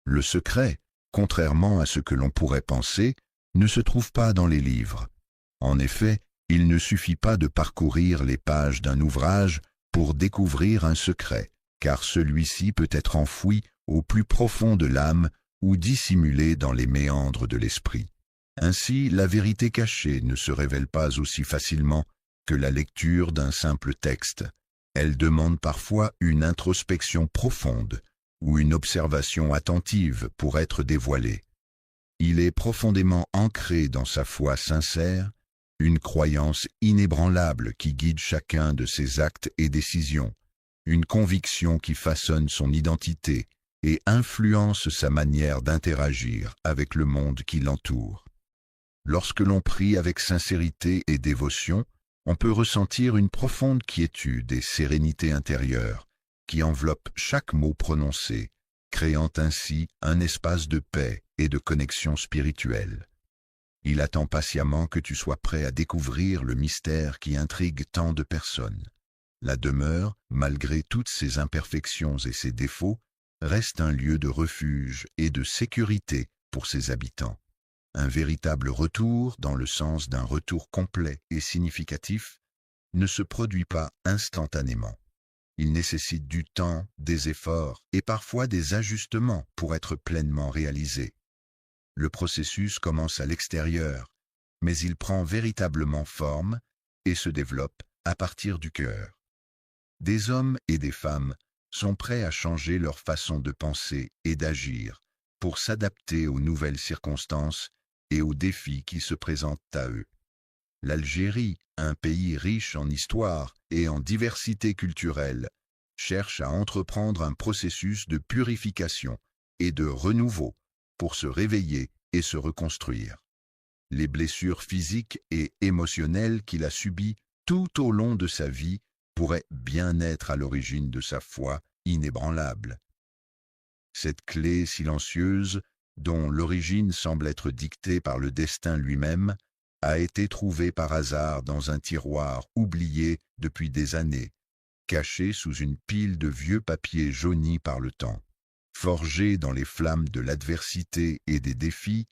Le secret, contrairement à ce que l'on pourrait penser, ne se trouve pas dans les livres. En effet, il ne suffit pas de parcourir les pages d'un ouvrage pour découvrir un secret, car celui-ci peut être enfoui au plus profond de l'âme ou dissimulé dans les méandres de l'esprit. Ainsi, la vérité cachée ne se révèle pas aussi facilement que la lecture d'un simple texte. Elle demande parfois une introspection profonde ou une observation attentive pour être dévoilée. Il est profondément ancré dans sa foi sincère, une croyance inébranlable qui guide chacun de ses actes et décisions, une conviction qui façonne son identité et influence sa manière d'interagir avec le monde qui l'entoure. Lorsque l'on prie avec sincérité et dévotion, on peut ressentir une profonde quiétude et sérénité intérieure qui enveloppe chaque mot prononcé, créant ainsi un espace de paix et de connexion spirituelle. Il attend patiemment que tu sois prêt à découvrir le mystère qui intrigue tant de personnes. La demeure, malgré toutes ses imperfections et ses défauts, reste un lieu de refuge et de sécurité pour ses habitants. Un véritable retour, dans le sens d'un retour complet et significatif, ne se produit pas instantanément. Il nécessite du temps, des efforts et parfois des ajustements pour être pleinement réalisé. Le processus commence à l'extérieur, mais il prend véritablement forme et se développe à partir du cœur. Des hommes et des femmes sont prêts à changer leur façon de penser et d'agir pour s'adapter aux nouvelles circonstances et aux défis qui se présentent à eux. L'Algérie, un pays riche en histoire et en diversité culturelle, cherche à entreprendre un processus de purification et de renouveau pour se réveiller et se reconstruire. Les blessures physiques et émotionnelles qu'il a subies tout au long de sa vie pourraient bien être à l'origine de sa foi inébranlable. Cette clé silencieuse, dont l'origine semble être dictée par le destin lui-même, a été trouvée par hasard dans un tiroir oublié depuis des années, caché sous une pile de vieux papiers jaunis par le temps. Forgé dans les flammes de l'adversité et des défis,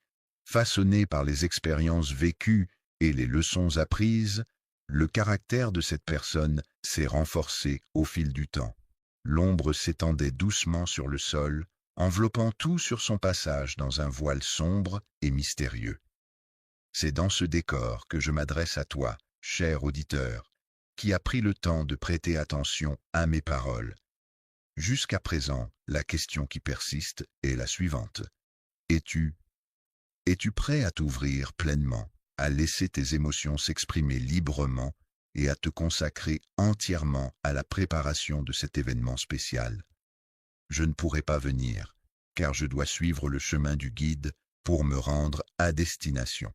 façonné par les expériences vécues et les leçons apprises, le caractère de cette personne s'est renforcé au fil du temps. L'ombre s'étendait doucement sur le sol, enveloppant tout sur son passage dans un voile sombre et mystérieux. C'est dans ce décor que je m'adresse à toi, cher auditeur, qui as pris le temps de prêter attention à mes paroles. Jusqu'à présent, la question qui persiste est la suivante. Es-tu prêt à t'ouvrir pleinement, à laisser tes émotions s'exprimer librement et à te consacrer entièrement à la préparation de cet événement spécial? Je ne pourrai pas venir, car je dois suivre le chemin du guide pour me rendre à destination.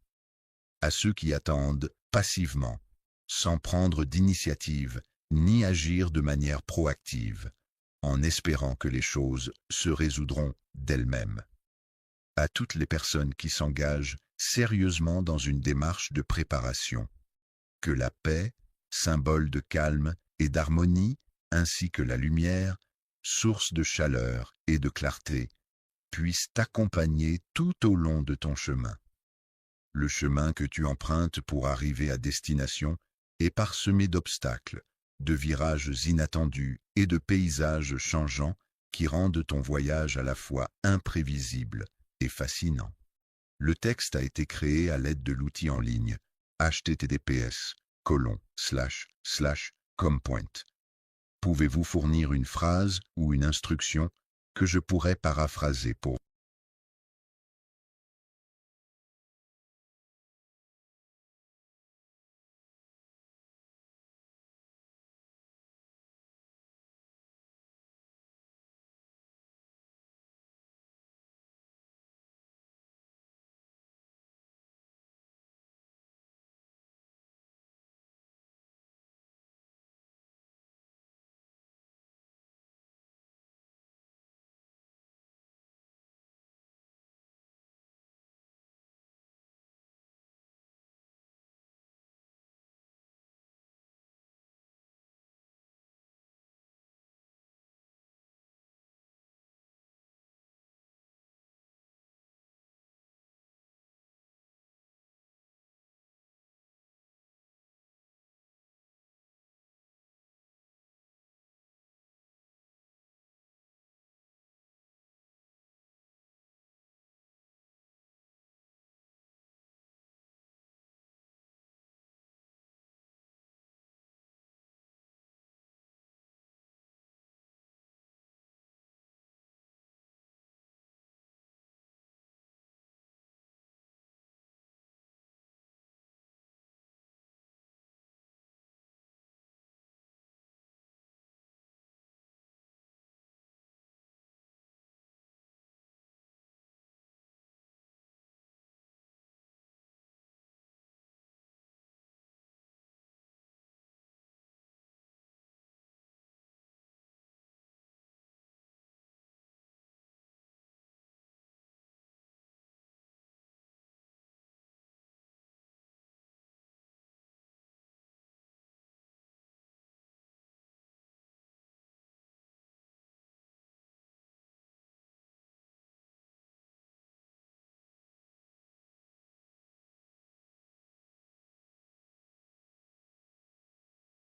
À ceux qui attendent passivement, sans prendre d'initiative ni agir de manière proactive, en espérant que les choses se résoudront d'elles-mêmes. À toutes les personnes qui s'engagent sérieusement dans une démarche de préparation, que la paix, symbole de calme et d'harmonie, ainsi que la lumière, source de chaleur et de clarté, puissent t'accompagner tout au long de ton chemin. Le chemin que tu empruntes pour arriver à destination est parsemé d'obstacles, de virages inattendus et de paysages changeants qui rendent ton voyage à la fois imprévisible et fascinant. Le texte a été créé à l'aide de l'outil en ligne https://com.point. Pouvez-vous fournir une phrase ou une instruction que je pourrais paraphraser pour